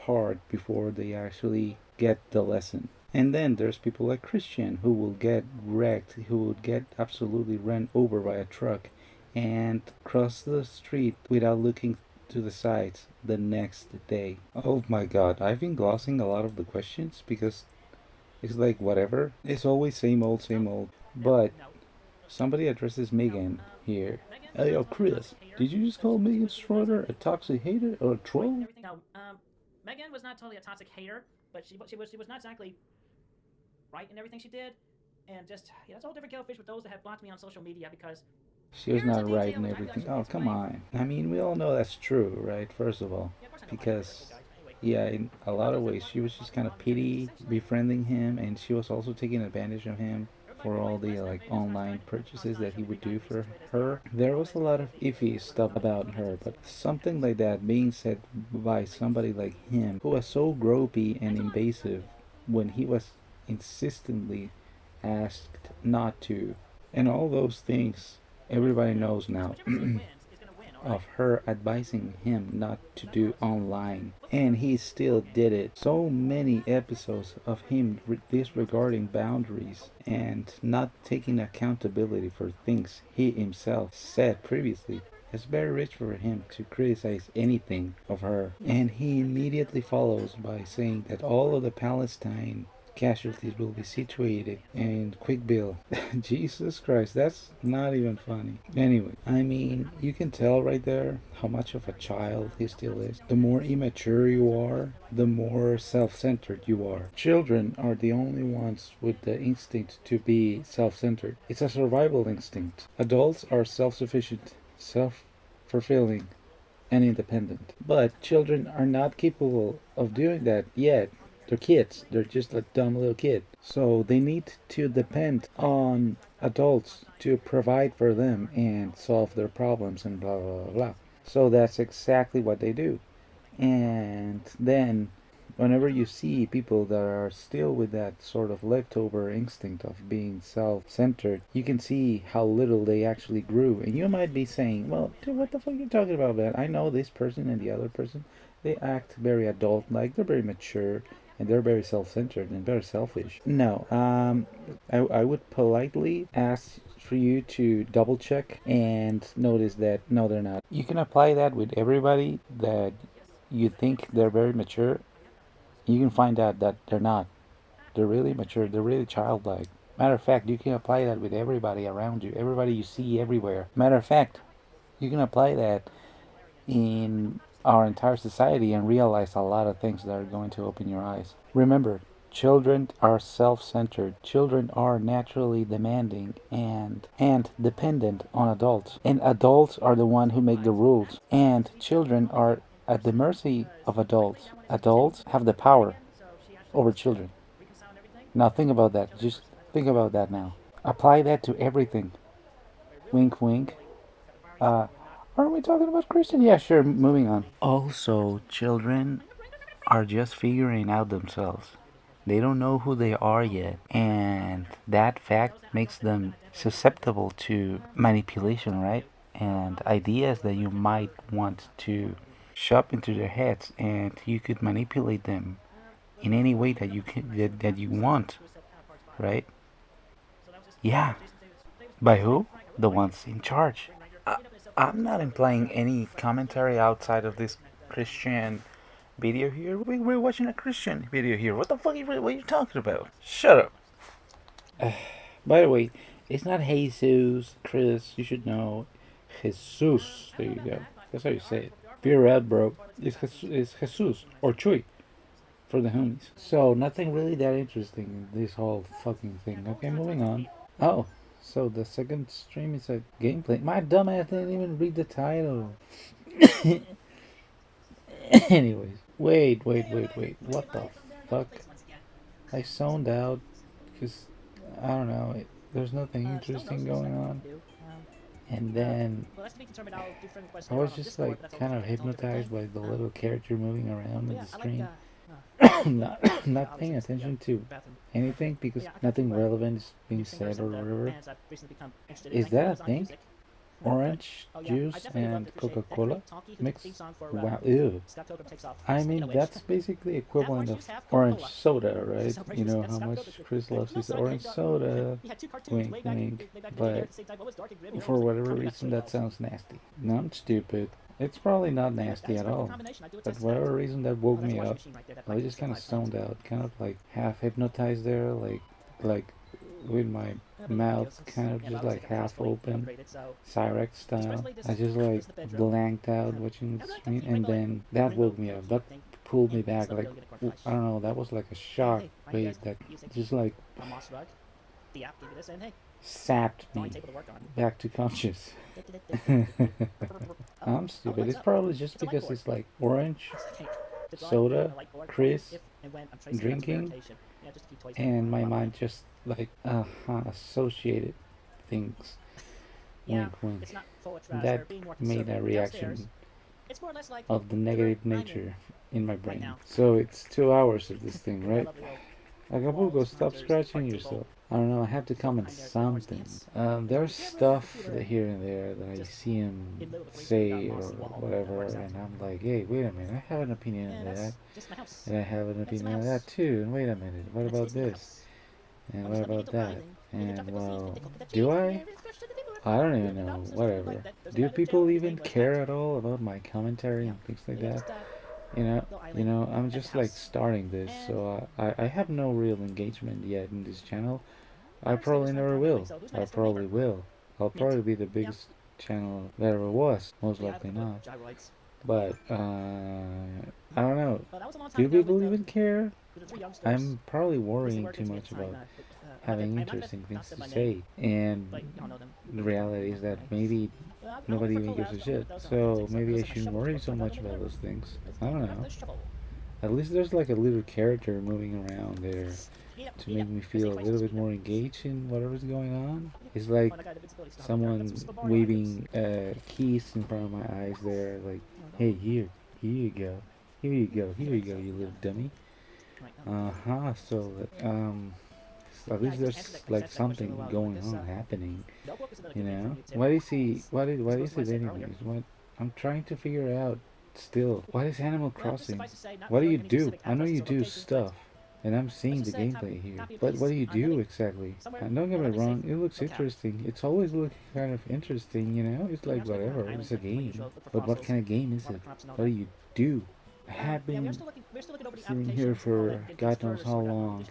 hard before they actually get the lesson. And then there's people like Christian who will get wrecked, who would get absolutely run over by a truck and cross the street without looking to the sides the next day. Oh my god, I've been glossing a lot of the questions because it's like whatever. It's always same old, same old. But somebody addresses Megan here. Hey, yo, Chris, did you just call Megan Schroeder a toxic hater or a troll? No, Megan was not totally a toxic hater, but she was not exactly right in everything she did, and just it's a whole different kettle of fish with those that have blocked me on social media because She was not right in everything. Oh, come on. I mean, we all know that's true, right? First of all, because yeah, in a lot of ways, she was just kind of pity, befriending him, and she was also taking advantage of him for all the like online purchases that he would do for her. There was a lot of iffy stuff about her, but something like that being said by somebody like him, who was so gropey and invasive when he was insistently asked not to, and all those things everybody knows now of her advising him not to do online, and he still did it. So many episodes of him disregarding boundaries and not taking accountability for things he himself said previously. It's very rich for him to criticize anything of her, and he immediately follows by saying that all of the Palestine casualties will be situated in Quickbill. Jesus Christ, that's not even funny. Anyway, I mean, you can tell right there how much of a child he still is. The more immature you are, the more self-centered you are. Children are the only ones with the instinct to be self-centered. It's a survival instinct. Adults are self-sufficient, self-fulfilling, and independent. But children are not capable of doing that yet. They're kids. They're just a dumb little kid. So they need to depend on adults to provide for them and solve their problems and blah, blah, blah, blah. So that's exactly what they do. And then whenever you see people that are still with that sort of leftover instinct of being self-centered, you can see how little they actually grew. And you might be saying, well, dude, what the fuck are you talking about, man? I know this person and the other person. They act very adult-like. They're very mature and they're very self-centered and very selfish. No, I would politely ask for you to double check and notice that no, they're not. You can apply that with everybody that you think they're very mature. You can find out that they're not. They're really mature. They're really childlike. Matter of fact, you can apply that with everybody around you, everybody you see everywhere. Matter of fact, you can apply that in our entire society and realize a lot of things that are going to open your eyes. Remember, children are self-centered. Children are naturally demanding and dependent on adults. And adults are the one who make the rules. And children are at the mercy of adults. Adults have the power over children. Now think about that. Just think about that now. Apply that to everything. Wink, wink. Aren't we talking about Christian? Yeah, sure. Moving on. Also, children are just figuring out themselves. They don't know who they are yet, and that fact makes them susceptible to manipulation, right? And ideas that you might want to shove into their heads, and you could manipulate them in any way that you can, that you want, right? Yeah. By who? The ones in charge. I'm not implying any commentary outside of this Christian video here. We're watching a Christian video here. What the fuck what are you talking about? Shut up. By the way, it's not Jesus, Chris. You should know. Jesus. There you go. That's how you say it. If you're red, bro, it's Jesus or Chuy for the homies. So nothing really that interesting in this whole fucking thing. Okay, moving on. Oh, so the second stream is a gameplay. My dumbass didn't even read the title. Anyways, wait. What the fuck? I zoned out because I don't know. There's nothing interesting going on. And then I was just like kind of hypnotized by the little character moving around in the screen. not paying attention to anything because nothing relevant is being said or whatever. Is that a thing? orange juice and Coca-Cola mix. Wow, ew. I mean, Speaking of that's which, basically half equivalent orange of juice, half orange Coca-Cola. soda, right? Celebrate You know yourself, how Scott much Pilgrim. Chris loves No his side orange kick, soda. we had two cartoons Wink, way wink. back in the day But at the same time. What was dark and gritty? for whatever reason, that sounds nasty. No, I'm stupid. It's probably not nasty at all. But for whatever reason, that woke me up. I was just kind of stoned out, kind of like half hypnotized there, like with my mouth kind of just like half open, Cyrex style. I just like blanked out watching the screen, and then that woke me up. That pulled me back, like I don't know. That was like a shock wave that just like sapped me back to conscious. I'm stupid. It's probably just because it's like orange soda, Chris drinking, and my mind just like associated things. Wink, wink. That made a reaction of the negative nature in my brain. So it's 2 hours of this thing, right? Acapulco, stop scratching yourself. I don't know, I have to comment something. There's stuff here and there that I see him say or whatever, and I'm like, hey, wait a minute, I have an opinion on that, and I have an opinion on that too, and wait a minute, what about this? And what about that? And well, do I? I don't even know, whatever. Do people even care at all about my commentary and things like that? I'm just like starting this, so I have no real engagement yet in this channel. I probably never will. I probably will. I'll probably be the biggest channel that ever was. Most likely not. But, I don't know. Do people even care? I'm probably worrying too much about having interesting things to say. And the reality is that maybe nobody even gives a shit. So maybe I shouldn't worry so much about those things. I don't know. At least there's like a little character moving around there to make me feel a little bit more engaged in whatever's going on. It's like someone waving keys in front of my eyes there, like, hey, here you go, here you go, here you go, you little dummy. So, at least there's like something going on happening, you know? What is he, what is it anyways? What, I'm trying to figure out still. What is Animal Crossing? What do you do? I know you do stuff. And I'm seeing the gameplay here. But what do you do exactly? And don't get me wrong, it looks interesting. It's always looking kind of interesting, you know? It's like whatever, it's a game. But what kind of game is it? What do you do? I have been sitting here for God knows how long.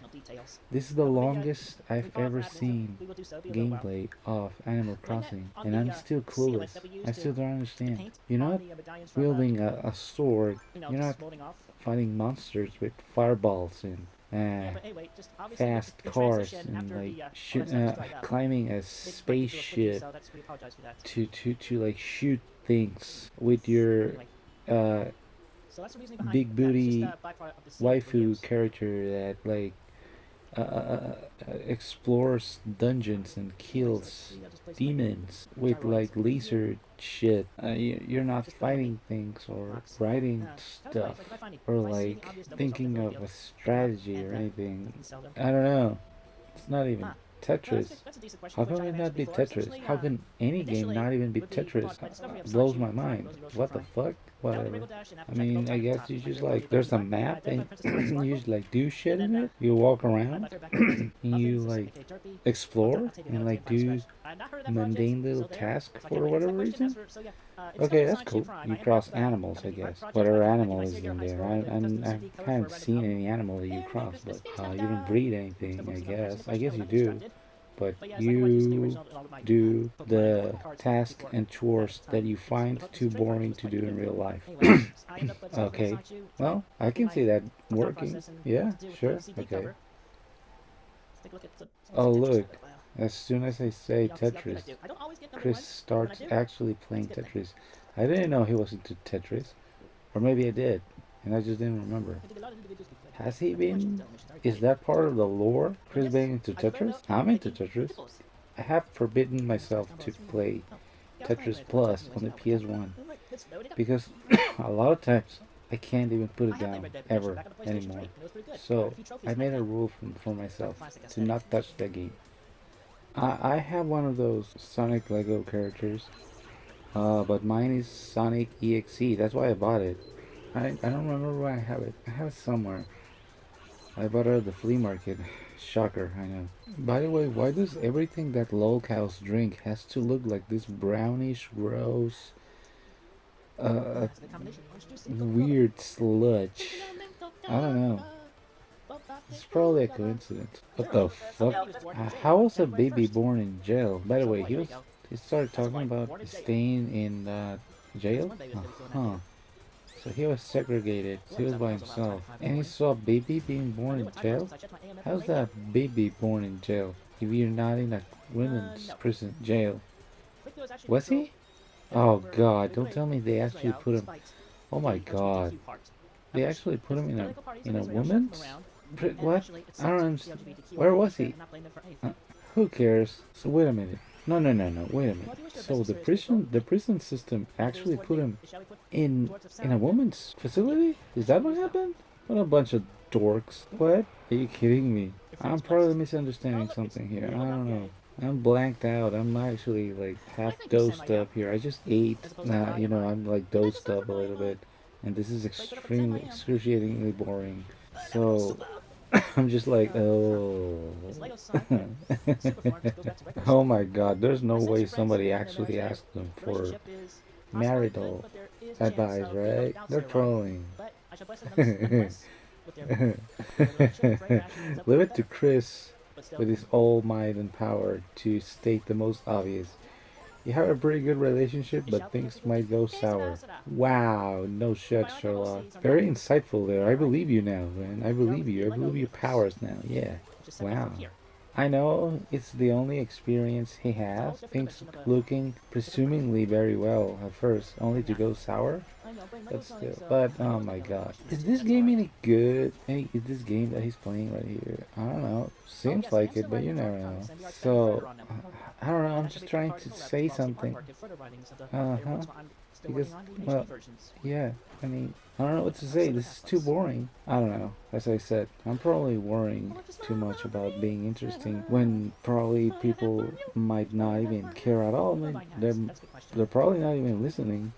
This is the longest I've ever seen gameplay of Animal Crossing, and I'm still clueless. I still don't understand. You're not wielding a sword, you're not fighting monsters with fireballs and fast cars and like climbing a spaceship to like shoot things with your uh, big booty waifu character that like explores dungeons and kills demons with like laser shit. You're not fighting things or writing stuff or like thinking of a strategy or anything. I don't know. It's not even Tetris. How can it not be Tetris? How can any game not even be Tetris? Blows my mind. What the fuck? Whatever. I mean, I guess you just like, there's a map and you just like do shit in it. You walk around and you like explore and like do mundane little tasks for whatever reason. Okay, that's cool. You cross animals, I guess. Whatever animal is in there. I haven't seen any animal that you cross, but you don't breed anything, I guess. I guess you do. But you do the tasks and chores that you find too boring to do in real life. Okay, well, I can see that working. Yeah, sure, okay. Oh, look, as soon as I say Tetris, Chris starts actually playing Tetris. I didn't know he was into Tetris. Or maybe I did, and I just didn't remember. Has he been? Is that part of the lore? Chris being into Tetris? I'm into Tetris. I have forbidden myself to play Tetris Plus on the PS1 because a lot of times I can't even put it down ever anymore. So I made a rule for myself to not touch that game. I have one of those Sonic Lego characters But mine is Sonic EXE. That's why I bought it. I don't remember where I have it. I have it somewhere. I bought it at the flea market. Shocker, I know. By the way, why does everything that lol cows drink has to look like this brownish, gross, uh, weird sludge? I don't know. It's probably a coincidence. What the fuck? How was a baby born in jail? By the way, he started talking about staying in jail? Uh-huh. So he was segregated. So he was by himself. And he saw a baby being born in jail? How's that baby born in jail if you're not in a women's prison jail? Was he? Oh god, don't tell me they actually put him. Oh my god. They actually put him in a woman's? What? I don't understand. Where was he? Who cares? So wait a minute. No. Wait a minute. So the prison system actually put him in a woman's facility? Is that what happened? What a bunch of dorks. What? Are you kidding me? I'm probably misunderstanding something here. I don't know. I'm blanked out. I'm actually like half dosed up here. I just ate. I'm like dosed up a little bit. And this is extremely excruciatingly boring. So I'm just like, oh. Oh my god, there's no way somebody actually asked them for marital advice, right? They're trolling. Leave it to Chris with his all might and power to state the most obvious. You have a pretty good relationship, but things might go sour. Wow, no shit, Sherlock. Very insightful there. I believe you now, man. I believe you. I believe your powers now. Yeah. Wow. I know it's the only experience he has. Things looking presumably very well at first, only to go sour. But still, oh my god, is this game any good? Is this game that he's playing right here? I don't know. Seems like it, but you never know. So I don't know. I'm just trying to say something. Uh huh. Because well, yeah. I mean, I don't know what to say. This is too boring. I don't know. As I said, I'm probably worrying too much about being interesting when probably people might not even care at all. They're probably not even listening.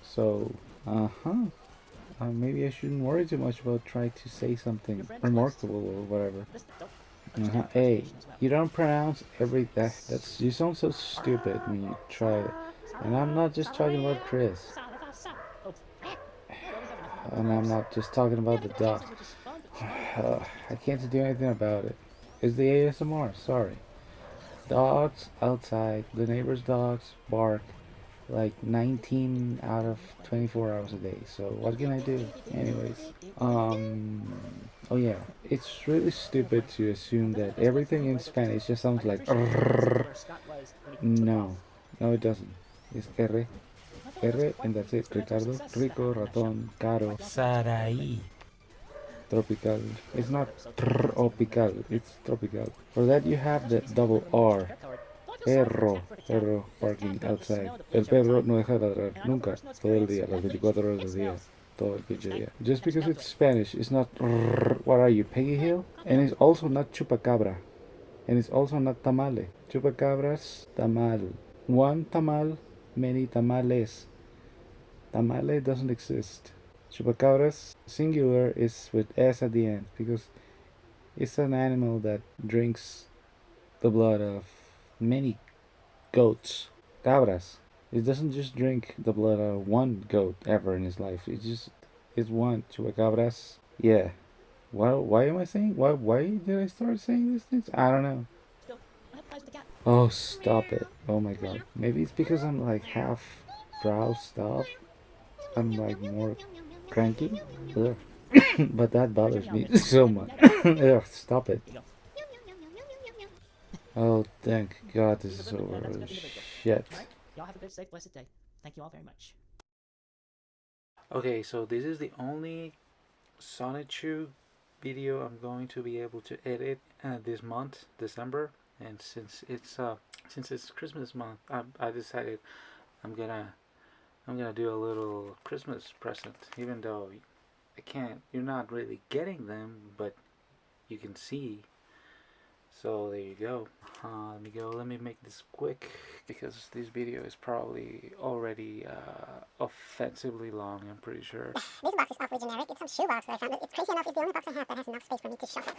So, uh-huh. Maybe I shouldn't worry too much about trying to say something remarkable or whatever. Uh-huh. Hey, you don't pronounce every that's you sound so stupid when you try it. And I'm not just talking about Chris. And I'm not just talking about the dog. I can't do anything about it. It's the ASMR, sorry. Dogs outside, the neighbor's dogs bark like 19 out of 24 hours a day. So what can I do? Anyways, oh yeah, it's really stupid to assume that everything in Spanish just sounds like no, no it doesn't. It's R, and that's it. Ricardo, rico, ratón, caro, Saraí. Tropical. It's not tropical, it's tropical. For that you have the double R. Perro barking outside. El perro no deja de ladrar nunca, todo el día, las 24 horas del día, todo el pinche día. Just because it's Spanish, it's not what are you, Peggy Hill? And it's also not chupacabra. And it's also not tamale. Chupacabras, tamal. One tamal, many tamales. Tamale doesn't exist. Chupacabras, singular, is with S at the end because it's an animal that drinks the blood of many goats, cabras. It doesn't just drink the blood of one goat ever in his life. It's one chupacabras. Yeah. Why am I saying? Why did I start saying these things? I don't know. Oh, stop it. Oh my god. Maybe it's because I'm like half brow stuff. I'm like more cranky. Ugh. But that bothers me so much. Ugh, stop it. Oh, thank God this is over. Oh, shit. Y'all have a good, safe, blessed day. Thank you all very much. Okay, so this is the only Sonichu video I'm going to be able to edit this month, December, and since it's Christmas month, I decided I'm gonna I'm gonna do a little Christmas present, even though I can't. You're not really getting them, but you can see So there you go. Let me go. Let me make this quick because this video is probably already offensively long. I'm pretty sure. This box is awfully generic. It's some shoebox that I found. It's crazy enough. It's the only box I have that has enough space for me to shuffle.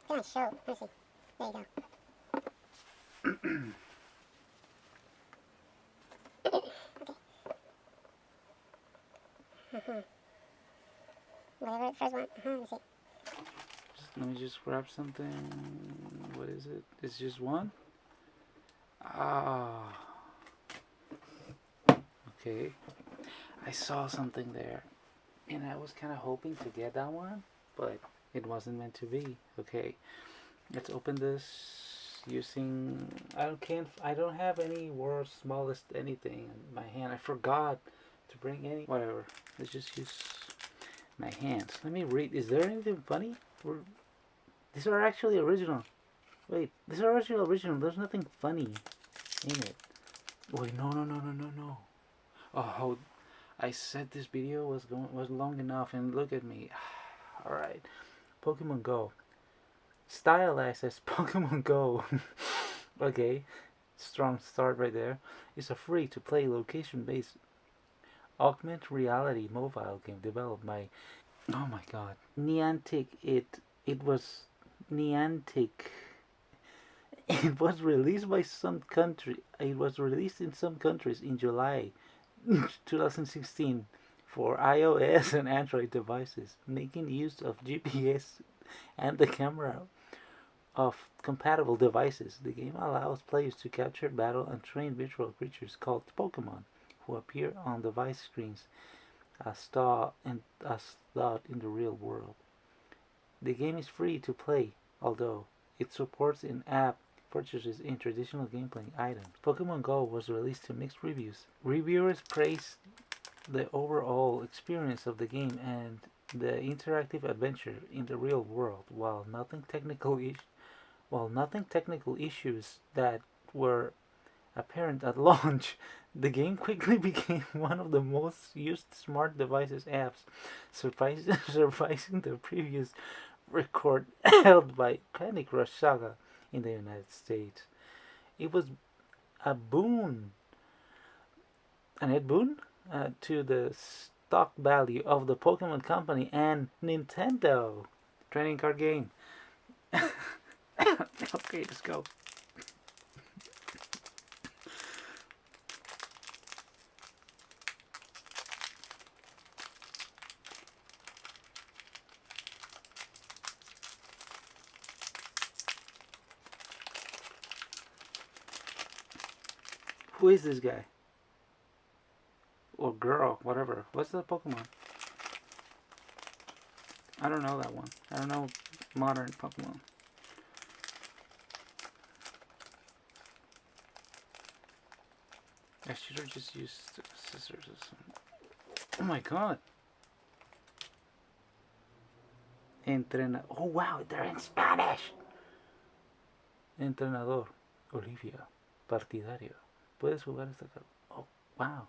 Can I show? Let's see. There you go. Whatever the first one. Let's see. Let me just grab something. What is it? It's just one? Ah. Okay. I saw something there. And I was kind of hoping to get that one. But it wasn't meant to be. Okay. Let's open this using... I don't have any world's smallest anything in my hand. I forgot to bring any... Whatever. Let's just use my hands. Let me read. Is there anything funny? These are actually original. Wait, these are actually original. There's nothing funny in it. Wait, no. Oh, I said this video was long enough, and look at me. All right, Pokemon Go, stylized as Pokemon Go. Okay, strong start right there. It's a free-to-play location-based augmented reality mobile game developed by, oh my god, Niantic. It was Niantic. It was released by some country. It was released in some countries in July 2016 for iOS and Android devices, making use of GPS and the camera of compatible devices. The game allows players to capture, battle, and train virtual creatures called Pokemon, who appear on device screens as thought in the real world. The game is free to play, although it supports in-app purchases in traditional gameplay items. Pokemon Go was released to mixed reviews. Reviewers praised the overall experience of the game and the interactive adventure in the real world, while nothing technical issues that were apparent at launch. The game quickly became one of the most used smart devices apps, surpassing the previous record held by Candy Crush Saga in the United States. It was a boon, to the stock value of the Pokemon Company and Nintendo. Trading card game. Okay, let's go. Who is this guy? Or girl, whatever. What's the Pokemon? I don't know that one. I don't know modern Pokemon. I should have just used scissors or something. Oh my god. Oh wow, they're in Spanish. Entrenador. Olivia. Partidario. Puedes jugar esta carta. Oh, wow.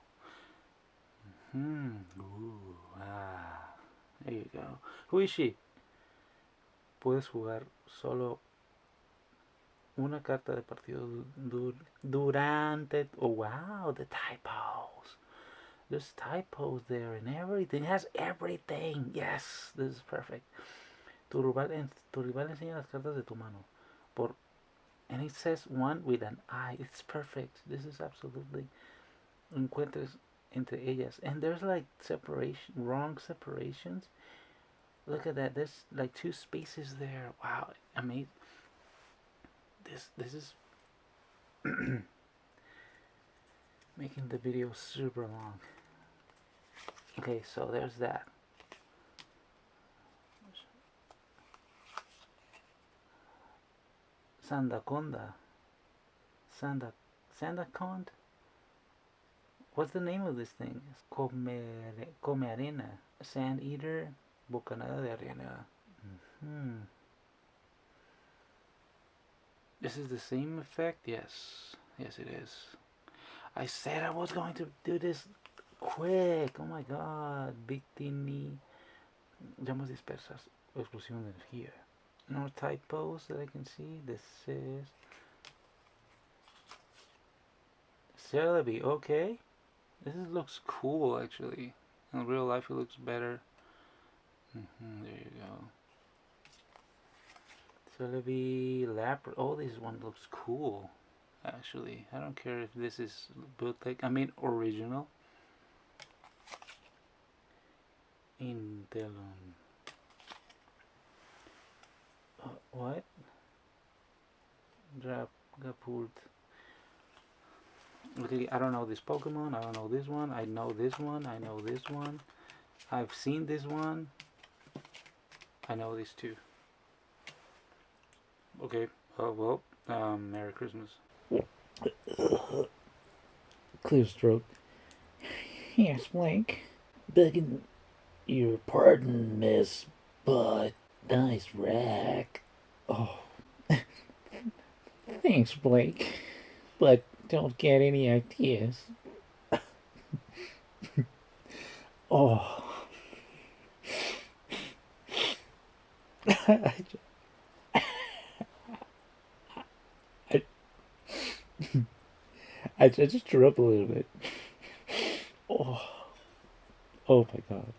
There you go. Who is she? Puedes jugar solo una carta de partido durante. Oh wow, the typos. There's typos there and everything. It has everything. Yes, this is perfect. Tu rival enseña las cartas de tu mano. And it says one with an I. It's perfect. This is absolutely. Encuentres entre ellas. And there's like wrong separations. Look at that. There's like 2 spaces there. Wow, amazing. This is making the video super long. Okay, so there's that. Sandaconda. Sandacond? What's the name of this thing? Come arena. Sand eater. Bocanada de arena. This is the same effect? Yes. Yes, it is. I said I was going to do this quick. Oh my god. Big Tini. Llamas dispersas. Explosión de energía. No typos that I can see. This is Celebi. Okay. Looks cool actually. In real life, it looks better. There you go. Celebi Lapra. Oh, this one looks cool. Actually, I don't care if this is bootleg. I mean original. Intelon. What? Drapult. Okay, I don't know this Pokemon. I don't know this one. I know this one. I know this one. I've seen this one. I know these two. Okay. Oh well. Merry Christmas. Clear throat. Yes, Blake. Begging your pardon, miss, but nice rack. Oh. Thanks, Blake. But don't get any ideas. Oh. I just threw up a little bit. Oh. Oh my god.